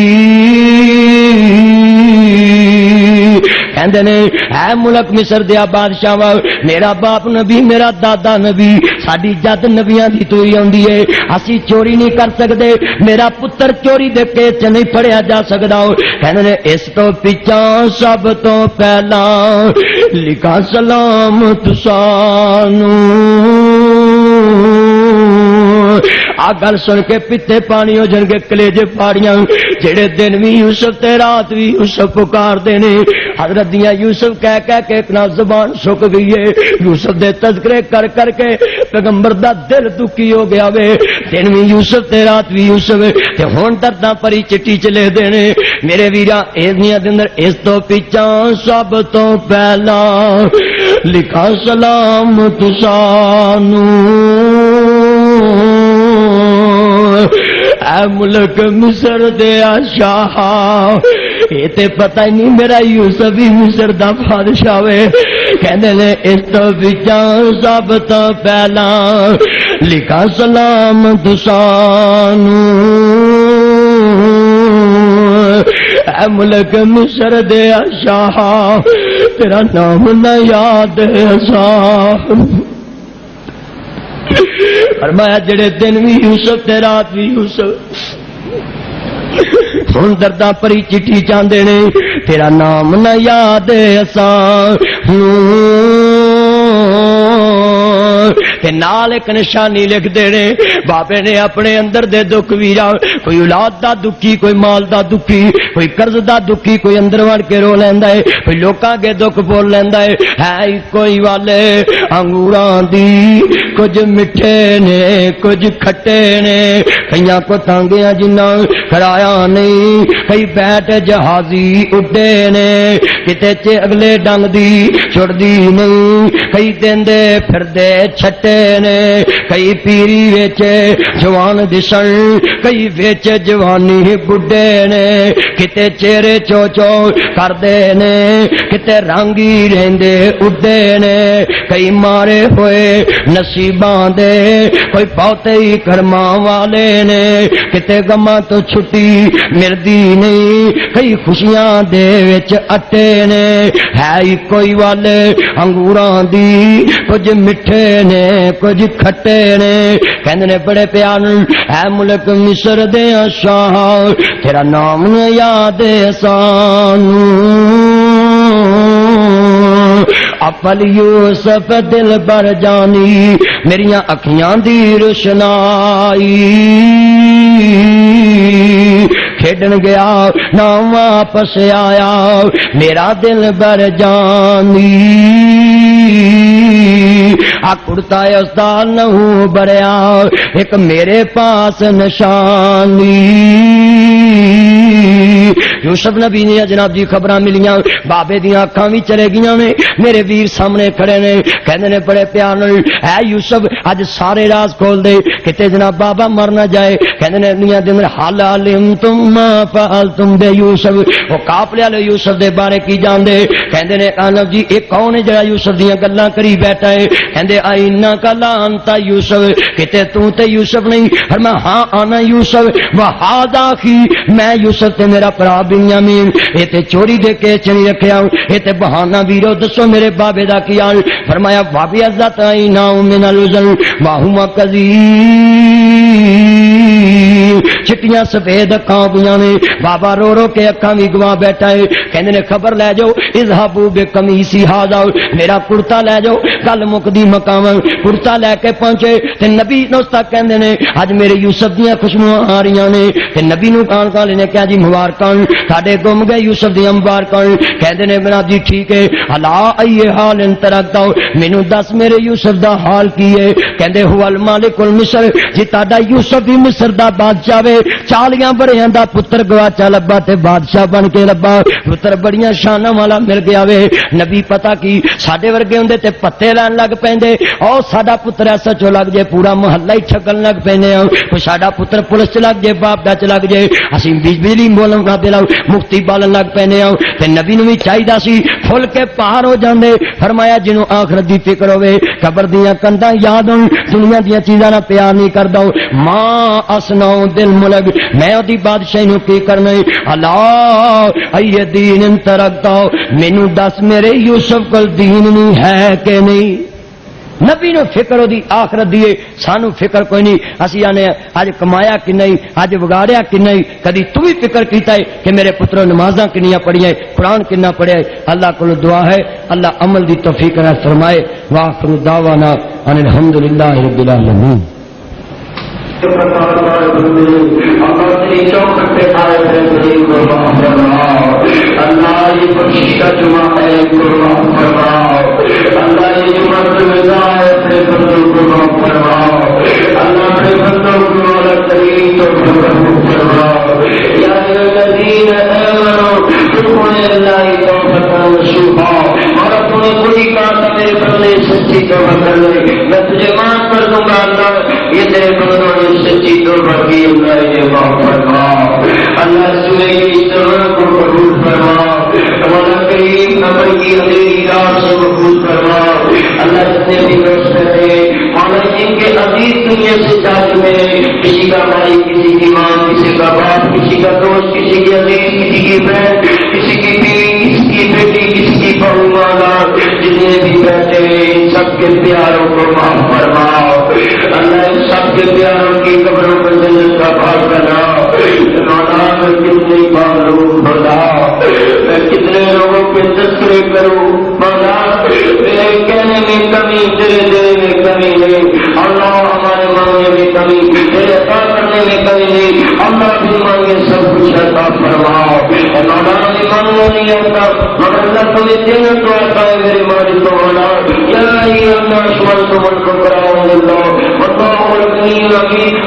S1: کہندے نے اے ملک مصر دیا بادشاہ میرا باپ نبی میرا دادا نبی ساڈی جد نبیاں دی توری آندی ہے اسی چوری نہیں کر سکدے میرا پتر چوری دے کے چ نہیں پڑھیا جا سکدا. کہندے نے اس تو پچھاں سب تو پہلا لکھا سلام تسانو. آ گل سن کے پیتے پانی ہو جان گے کلیجے پاڑیاں جڑے دن بھی یوسف تے رات بھی یوسف پکار دے نے. حضرت دیاں یوسف کہہ کہہ کے ایک نا زبان سک گئی ہے. یوسف دے تذکرے کر کر کے پیغمبر دا دل دکھی ہو گیا وے. دن بھی یوسف تے رات بھی یوسف تے ہن درداں پری چٹی چلے دینے میرے ویرا ایدیاں دے اندر اس تو پچھاں سب تو پہلا لکھا سلام تسانو. اے ملک مصر دیا شاہ یہ تے پتہ ہی نہیں میرا یوسف بھی مصر دا بادشاہ وے. کہندے نے اس تو پچھاں سب تو پہلا لکھا سلام تسانو. اے ملک مصر دیا شاہ تیرا نام نہ یاد ہے صاحب فرمایا جڑے دن بھی یوسف تے رات بھی یوسف ہن درداں پری چٹھی چاندے نے تیرا نام نہ یاد اساں تے نال ایک نشانی لکھ دینے بابے نے اپنے اندر دے دکھ ویرا کوئی اولاد دا دکھی کوئی مال دا دکھی کوئی قرض دا دکھی کوئی اندر وڑ کے رو لیندا ہے کوئی لوکاں کے دکھ بول لیندا ہے کوئی والے انگوراں دی کچھ مٹھے نے کچھ کھٹے نے کئیاں کو تانگیاں جنہ کرایا نہیں کئی بیٹھ جہازی اڈے نے کتے چ اگلے ڈنگ دی چھڑدی نہیں کئی دیندے پھردے چھٹے نے کئی پیری وچ جوان دسن کئی وچ جوانی بڈھے نے کتے چہرے چوچو کردے نے کتے رنگی رہندے اڈے نے کئی مارے ہوئے نصیباں دے کوئی بہتے ہی کرماں والے نے کتے غماں تو چھٹی ملدی نہیں کئی خوشیاں دے وچ اٹے نے ہے کوئی والے انگوراں دی کچھ مٹھے نے کچھ کھٹے نے کہندے نے بڑے پیار ہے ملک مصر دے شاہ تیرا نام یاد سانوں اپل یوسف دل بر جانی میریاں اکھیاں دی روشنائی کھیڈن گیا نہ واپس آیا میرا دل بر جانی کڑتا ہے اس دا نہو بریا ایک میرے پاس نشانی یوسف نبی نے جناب جی خبراں ملیاں بابے دیاں اکھاں وی چلے گیاں نے میرے ویر سامنے کھڑے نے کہندے نے بڑے پیار نال اے یوسف اج سارے راز کھول دے کتے جناب بابا مر نہ جائے کہندے نے دنیا دے اندر حال علم تم ما فعلتم بے یوسف او قافلے والے یوسف دے بارے کی جاندے کہندے نے انب جی اے کون ہے جڑا یوسف دیاں گلاں کری بیٹھا ہے کہندے اینا کلا انت یوسف کتے تو تے یوسف نہیں فرمایا ہاں انا یوسف وہذا اخی میں یوسف تے میرا بھرا بنیامین اے تے چوری دے کے چنی رکھیا اے تے بہانہ ویرو دسو میرے بابے دا کی حال فرمایا بابی عزت اینا من الوزن واہما قذیر چٹیاں سفید اکھاں ہویاں نے بابا رو رو کے اکھاں وی گوا بیٹھا ہے کہندے نے خبر لے جاؤ اذهبوا بقمیصی ھذا میرا کرتا لے جاؤ گل مکدی مقام کرتا لے کے پہنچے تے نبی نو تک کہندے نے اج میرے یوسف دیاں خوشبوئاں آ رہیاں نے تے نبی نو کان کان نے کہا جی مبارکاں ساڈے گم گئے یوسف دیاں مبارکاں کہندے نے بنا جی ٹھیک ہے الا ای حال انترکتا مینوں دس میرے یوسف دا حال کی ہے کہندے هو المالک المصر جی تہاڈا یوسف بھی مصر دا بادشاہ وے 40 بڑیاں دا پتر گواچا لبا تے بادشاہ بن کے لبا پتر بڑیاں شاناں والا مل گیا وے نبی پتہ کی ساڈے ورگے ہوندے تے پتے لین لگ پیندے او ساڈا پتر ایسا چو لگ جے پورا محلہ ہی چھکن لگ پیندے کوئی ساڈا پتر پولیس چ لگ جے باپ دا چ لگ جے اسی بجلی بولن نہ دے مفتی بالن لگ پیندے تے نبی نو وی چاہیدا سی کھل کے پار ہو جاندے فرمایا جنوں آخرت دی فکر ہوے قبر دیاں کنڈاں یاد ہون دنیا دیاں چیزاں نال پیار نہیں کردا ماں اسناؤ دل ملک میں اودی بادشاہی نو کی کرنا اللہ ای دین ترکتا مینوں دس میرے یوسف کول دین نہیں ہے کہ نہیں نبی نو فکر دی آخرت دیے سانو فکر کوئی نہیں اسی آنے اج کمایا کہ نہیں اج وگاڑیا کہ نہیں کدی تو بھی فکر کیتا ہے کہ میرے پتروں نمازاں کنیاں پڑھیاں قرآن کنا پڑھیا ہے اللہ کو دعا ہے اللہ عمل دی توفیق عطا فرمائے واخر دعوانا ان الحمدللہ رب العالمین
S2: اللہ یہ بخشش کا جمعہ ہے قربان فرماؤ اللہ یہ جمعہ سمجھا ہے اپنے بندوں کو معاف فرماؤ اللہ اپنے بندوں کو مولا کریم تو فرماؤ یا الذین آمنوا تقوا اللہ توبۃ نصوحا اور اپنے کوئی کام میرے بندے سچی توبہ کر لے میں تجھے معاف کر دوں گا اللہ یہ تیرے بندوں نے سچی توبہ کی اللہ یہ معاف فرماؤ اللہ سنے کی طرح کو قبول فرماؤ مولا کریم قبر کی اندھیری رات سے قبول فرماؤ اللہ جتنے بھی دوست ہیں مولا جن کے عزیز دنیا سے جا چکے ہیں کسی کا بھائی کسی کی ماں کسی کا باپ کسی کا دوست کسی کی عزیز کسی کی بہن کسی کی بیوی کسی کی بیٹی کسی کی بہو والا جتنے بھی بیٹھے ہیں سب سب کے پیاروں کو معاف فرماؤ اللہ ان سب کے پیاروں کی قبروں پر جنت کا باغ بنا مولا میں کتنے معلوم ہوتا میں کتنے لوگوں کے تذکرے کروں مولا میرے کہنے میں کمی تیرے دینے میں کمی نہیں اللہ ہمارے مانگنے میں کمی تیرے عطا کرنے میں کمی نہیں اللہ بھی مانگے سب کچھ عطا فرماؤ مولا بھی مانگنے نہیں آتا مگر اللہ تمہیں دینا تو آتا ہے میرے مالک مولا یا اللہ شمال تمہن کو کراؤں اللہ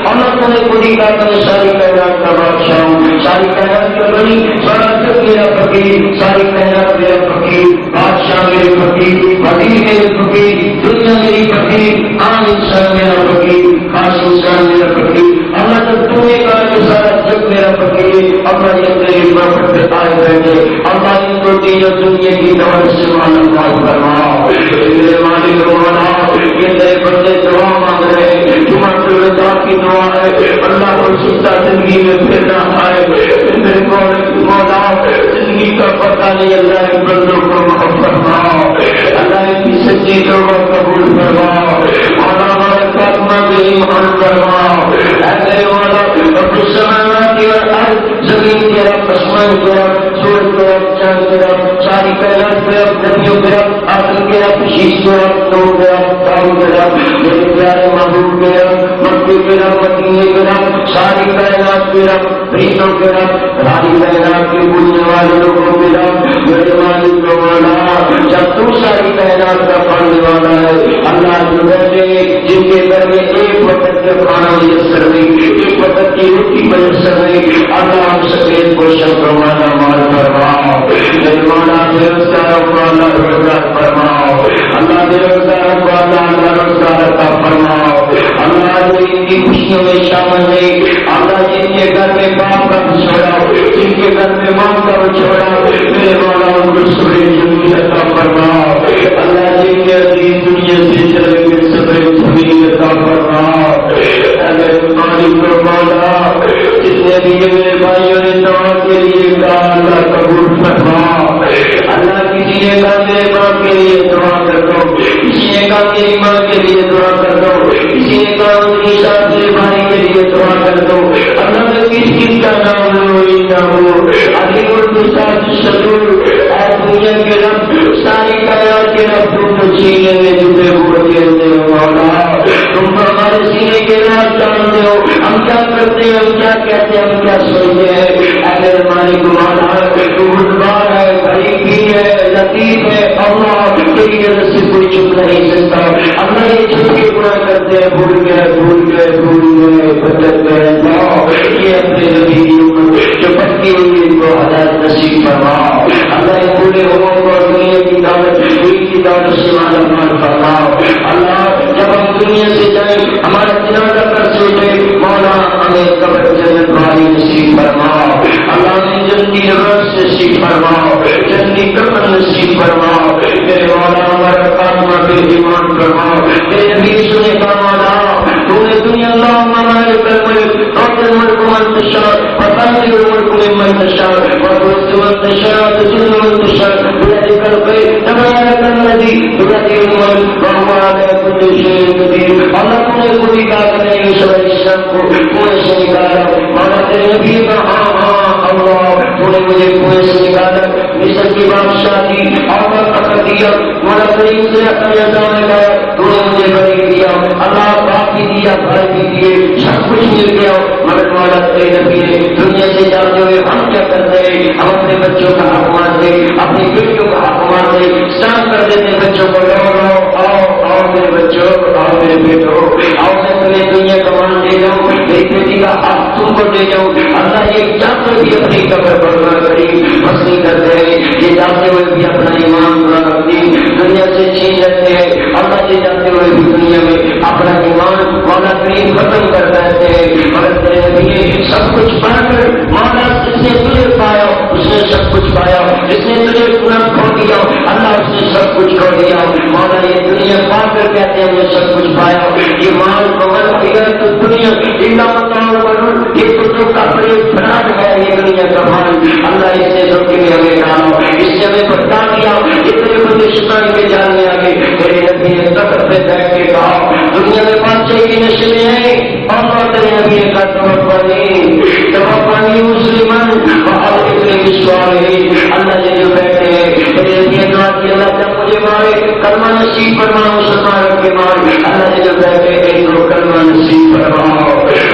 S2: اللہ تمہیں خودی کا تمہیں ساری کائنات کا بادشاہ ہوں ساری کائنات کا بنی سارا جگ میرا فقیر ساری کائنات میرا فقیر بادشاہ میرے فقیر وزیر میرے فقیر دنیا میری فقیر عام انسان میرا فقیر خاص انسان میرا فقیر اللہ تک تمہیں کہا کہ سارا جگ میرا فقیر اللہ یہ میری محبت پہ آئے بیٹھے اللہ ان کو دین اور دنیا کی دور سے معلوم فرماؤ میرے مالک مولا یہ نئے بندے دعا مانگ رہے تمہارے رضا کی دعا ہے اللہ کو سکتا زندگی میں پھر نہ آئے میرے مولا زندگی کا پتہ نہیں اللہ ان بندوں کو معاف فرماؤ اللہ ان کی سچی توبہ قبول فرماؤ مولا ہمارے خاتمہ میں ایمان فرماؤ اے میرے مولا رب السماوات والارض زمین کے رب آسمان کے رب سورج کے رب چاند کے رب ساری کائنات کے رب نبیوں کے رب آدم کے رب شیش کے رب نور کے رب داؤد کے رب میرے پیارے محبوب کے رب مکے کے رب مدینے کے رب ساری کائنات کے رب فرشتوں کے رب ساری کائنات کے پوجنے والے لوگوں کے رب میرے مالک مولا جب تو ساری کائنات کا پالنے والا ہے اللہ جو بیٹھے جن کے گھر میں ایک وقت کا کھانا میسر نہیں ایک وقت کی روٹی میسر نہیں اللہ ہم سفید پوشن فرمانا مال فرماؤ میرے مولا بے روزگاروں کو اللہ روزگار فرماؤ اللہ بے روزگاروں کو اللہ روزگار عطا فرماؤ اللہ جو ان کی خوشیوں میں شامل نہیں اللہ جن کے گھر میں باپ کا بچھوڑا جن کے گھر میں ماں کا بچھوڑا میرے مولا ان کو سبری زمین عطا فرماؤ اللہ جن کے عزیز دنیا سے چلے گئے سبری زمین عطا فرماؤ میرے مالک مولا جتنے بھی میرے بھائیوں نے دعا کے لیے کہا اللہ قبول فرماؤ اللہ کسی نے کہا میرے ماں کے لیے دعا کر دو کسی نے کہا میری ماں کے لیے دعا کر دو کسی نے کہا میری شاہ میرے بھائی کے لیے دعا کر دو اللہ میں کس کس کا نام لو نہ ہو علی الدوسات شدور اے دنیا کے رب ساری کائنات کے رب تم تو سینے میں ڈوبے ہوئے کھیلتے ہو مولا تم تو ہمارے سینے کے رب جانتے ہو ہم کیا کرتے ہیں ہم کیا کہتے ہیں ہم کیا سوچتے ہیں اے میرے مالک مولا تو بردبار ہے غریب بھی ہے لطیف ہے اللہ تیری نظر سے کوئی چھپ نہیں سکتا اللہ یہ چھپ کے گناہ کرتے ہیں بھول گئے بدل گئے یہ اپنے نبی کی امت جو پکی ہوئی ان کو ہدایت نصیب فرماؤ اللہ یہ پورے لوگوں کو دنیا کی دعوت دین کی دعوت سے معلومات فرماؤ اللہ جب ہم دنیا سے جائیں ہمارا جنازہ کر سے اٹھے مولا ہمیں قبر جنت والی نصیب فرماؤ اللہ ہمیں جنتی رس نصیب فرماؤ جنتی قبر نصیب فرماؤ میرے مولا ہمارا خاتمہ پہ ایمان فرماؤ میرے نبی سنے کا مولا تو نے دنیا اللہ مالک الملک اور الملک من تشاء وتنزع الملك ممن تشاء وتعز من تشاء وتذل من تشاء بيدك الخير تبارك الذي بيده الملك وهو على كل شيء قدير اللہ تو نے کوئی کہا نہیں سب شان کو کوئی سے نکالا مولا تیرے نبی کا ہاں اللہ تو نے مجھے کوئی سے نکالا مصر کی بادشاہی اور تخت دیا مولا کریم سے اپنے نظام لگایا تو نے مجھے بڑی دیا اللہ باپ بھی دیا بھائی بھی دیے سب کچھ مل گیا مگر مولا تیرے نبی نے دنیا سے جاتے ہوئے ہم کیا کرتے ہیں ہم اپنے بچوں کا حق مانتے اپنی بیٹیوں کا حق مانتے سان کر دیتے بچوں کو آؤ میرے بچوں آؤ میرے بیٹوں آؤ میں تمہیں دنیا کا مان دے جاؤں میری بیٹی کا حق تم کو دے جاؤں اللہ یہ جاتے بھی اپنی قبر پر کری بس نہیں کرتے ہیں یہ جاتے ہوئے بھی اپنا ایمان پورا کرتی دنیا سے چھین لیتے ہیں اللہ یہ جاتے ہوئے بھی دنیا میں اپنا ایمان مولا کریم ختم کر دیتے ہیں مگر تیرے نبی سب کچھ پا کر مولا جس نے تجھے پایا اس نے سب کچھ پایا جس نے تجھے پورا کھو دیا اللہ اس نے سب کچھ کھو دیا مولا یہ دنیا پا کر کہتے ہیں میں سب کچھ پایا یہ مال مگر اگر تو دنیا یہ تو کپڑے فراڈ ہے یہ دنیا کا مال اللہ اس نے دھوکے میں ہمیں ڈالا اس سے ہمیں بتا دیا یہ تیرے پورے شیطان کے جاننے آگے میرے نبی نے تخت پہ بیٹھ کے کہا دنیا میں بادشاہی کی نشے میں ہیں اور تیرے نبی نے کہا توفنی مسلمان اللہ نے جو بیٹھے ہیں میرے نبی نے کہا کہ اللہ جب مجھے مارے کلمہ نصیب فرما مسلمان کے مار اللہ نے جو بیٹھے ایک دو کلمہ نصیب فرماؤ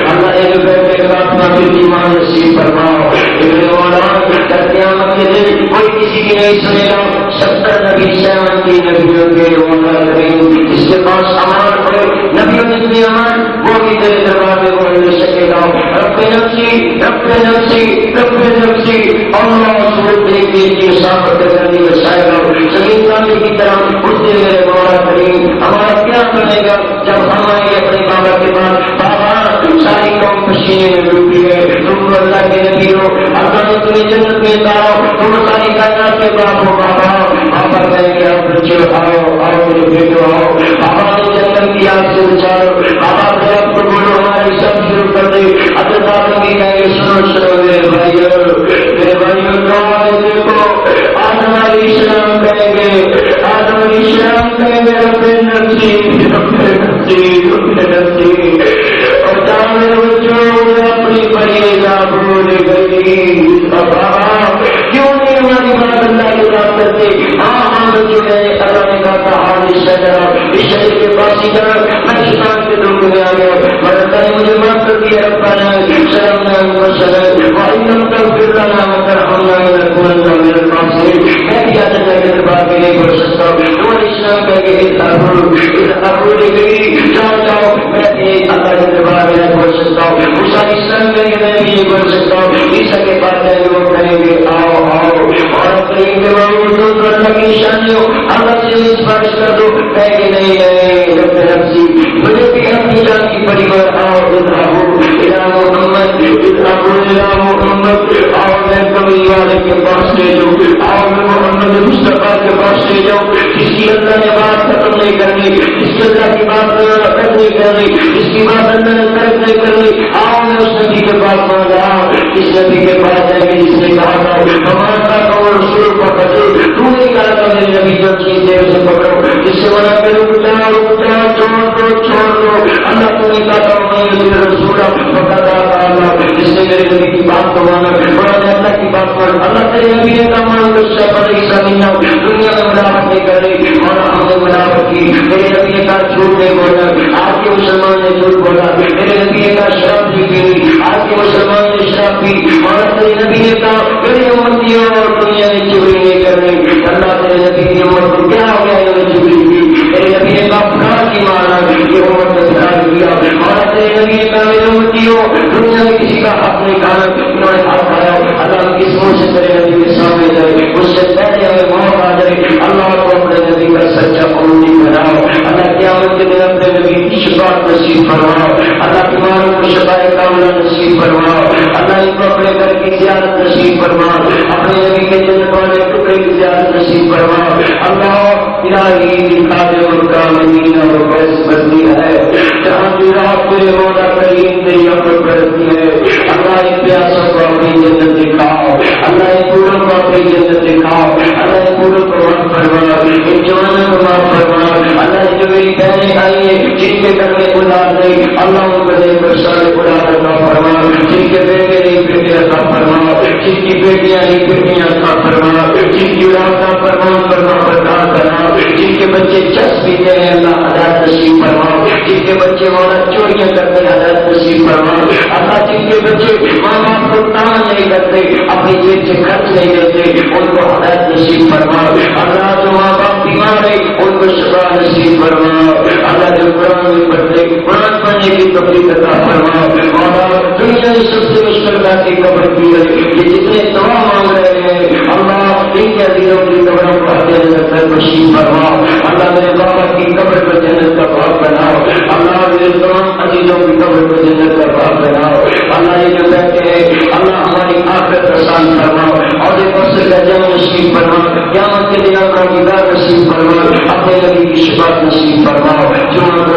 S2: اللہ نے جو بیٹھے خاتمہ کی ایمان نصیب فرماؤ میرے مولا قیامت کے دن کوئی کسی کی نہیں سنے گا 70 نبی 70 نبیوں کے مولا کریم جس کے پاس امان ہوئے نبیوں نے اتنی امان وہ بھی تیرے دربار میں وہ مل سکے گا رب نفسی رب نفسی رب نفسی اللہ صورت دیکھنے کی مسافت کرنے بچائے گا زمین کانے کی طرح اٹھتے میرے مولا کریم ہمارا کیا بنے گا جب ہم آئیں اپنے بابا کے بعد بابا ساری قوم پسینے میں ڈوبی ہے تم اللہ کے نبی ہو اللہ نے تمہیں جنت میں اتارا تم ساری کائنات کے باپ ہو بابا بابا کہیں گے آپ بچے آؤ آؤ میرے بیٹے آؤ بابا نے جنت کی آگ سے بچاؤ بابا سے آپ کو بولو ہماری سب شروع کر دے اگر بابا بھی کہیں گے سنو سنو میرے بھائی دیکھو آدم علیہ السلام کہیں گے آدم علیہ السلام کہیں گے رب نفسی رب نفسی رب نفسی اور میرے بچوں اپنی پریزا بھول گئی کیوں نہیں ہماری بات اللہ کی بات کرتے ہاں بچوں نے اللہ نے کہا تھا اس شہر کے پاس ہی جانا میں شیطان کے دل میں آ گیا بڑھتا ہے مجھے معاف کر دیا ربنا سلام وسلم وعلم تغفر لنا وترحمنا لنكونن من الخاسرين میں بھی آج اللہ کے دربار میں نہیں پڑھ سکتا ہوں اور اسلام کہہ کے اذهبوا لغيري جاؤ میں اللہ کے دربار میں نہیں پڑھ سکتا ہوں موسیٰ اسلام کہہ کے میں نہیں پڑھ سکتا ہوں عیسیٰ کے بعد لوگ کہیں گے آؤ آؤ اور کریم کے باوجود تو اللہ کی نشانیوں اللہ سے سفارش کر دو کہہ کے نہیں رب نفسی مجھے بھی اپنی جان کی پریوار آؤ اذهبوا الى محمد اذهبوا الى محمد آؤ میں کمی والے کے پاس لے جاؤ آؤ میں محمد مصطفیٰ کے پاس لے جاؤ جس کی اللہ نے بات ختم نہیں کرنی جس کی اللہ کی بات ختم نہیں کرنی جس کی بات اللہ نے ترک نہیں کرنی آؤ میں اس نبی کے پاس مانگا اس نبی کے پاس جائے گی جس نے کہا تھا ہمارا کو رسول کو پکڑو تو نے کہا تھا میرے نبی جو چیز ہے اسے پکڑو جس سے منع کرو رک جاؤ چھوڑ دو اللہ تو نے کہا تھا میں رسول پکڑا اللہ جس نے میرے نبی کی بات کو مانا بڑا نے اللہ کی بات مان اللہ تیرے نبی نے کہا مان لو اس سے بڑی سمجھنا دنیا میں ملاوٹ نہیں کر رہی اور ہم نے ملاوٹ کی میرے نبی نے کہا جھوٹ نہیں بولا آج کے مسلمان نے جھوٹ بولا میرے نبی نے کہا شراب نہیں پی آج کے مسلمان نے شراب پی اور تیرے نبی نے کہا میری امتیوں اور دنیا نے چوری نہیں کر رہی اللہ تیرے نبی کی امت کو کیا ہو گیا انہوں نے چوری کی میرے نبی نے کہا اپنا کی مانا یہ امت نے خیال کیا اور تیرے نبی نے کہا میری امتیوں دنیا میں کسی کا حق نہیں کھانا انہوں نے حق کھایا اللہ کس منہ سے تیرے نبی کے سامنے جائے اس سے پہلے ہمیں موت آ جائے اللہ کو اپنے نبی کا سچا قومی بناؤ اللہ قیامت کے دن اپنے نبی کی شفاعت نصیب فرماؤ اللہ بیماروں کو شفائے کاملہ نصیب فرماؤ اللہ ان کو اپنے گھر کی زیارت نصیب فرماؤ اپنے نبی کے جنت والے ٹکڑے کی زیارت نصیب فرماؤ اللہ الہی خادم الکاملین اور فیض بندی ہے جہاں کی رات تیرے مولا کریم تیری اپنے کرتی ہے اللہ ان پیاسوں کو اپنی جنت دکھاؤ اللہ ان پوروں کو اپنی جنت دکھاؤ اللہ ان پوروں کو معاف فرما ان جوانوں کو معاف فرما اللہ جو میری بہنیں آئی ہیں جن کے گھر میں اولاد نہیں اللہ ان کو دے کر سارے اولاد عطا فرما جن کے بیٹے نہیں بیٹے عطا فرما جن کی بیٹیاں نہیں بیٹیاں عطا فرما جن کی اولاد کا فرمان بنا جن کے بچے چس پیتے ہیں اللہ ہدایت نصیب فرما جن کے بچے مولا چوریاں کرتے ہیں ہدایت نصیب فرما اللہ جن کے بچے ماں باپ کو تان نہیں کرتے اپنی جیب سے خرچ نہیں دیتے ان کو ہدایت نصیب فرما اللہ جو ماں باپ بیمار ہے ان کو شفا نصیب فرما اللہ جو قرآن میں پڑھتے قرآن پڑھنے کی توفیق عطا فرما مولا دنیا میں سب سے مشکل بات کی قبر کی ہے یہ جتنے دعا مانگ رہے ہیں اللہ ان کے دلوں کی قبروں کو جنت میں نصیب فرما اللہ میرے بابا کی قبر کو جنت کا باغ بناؤ اللہ میرے تمام عزیزوں کی قبر کو جنت کا باغ بناؤ اللہ یہ جو کہتے ہیں اللہ ہماری آخرت آسان فرماؤ اور ایک وقت کا جنم نصیب فرما قیامت کے دن اپنا دیدار نصیب فرما اپنے نبی کی شفاعت نصیب فرماؤ جو ہم کو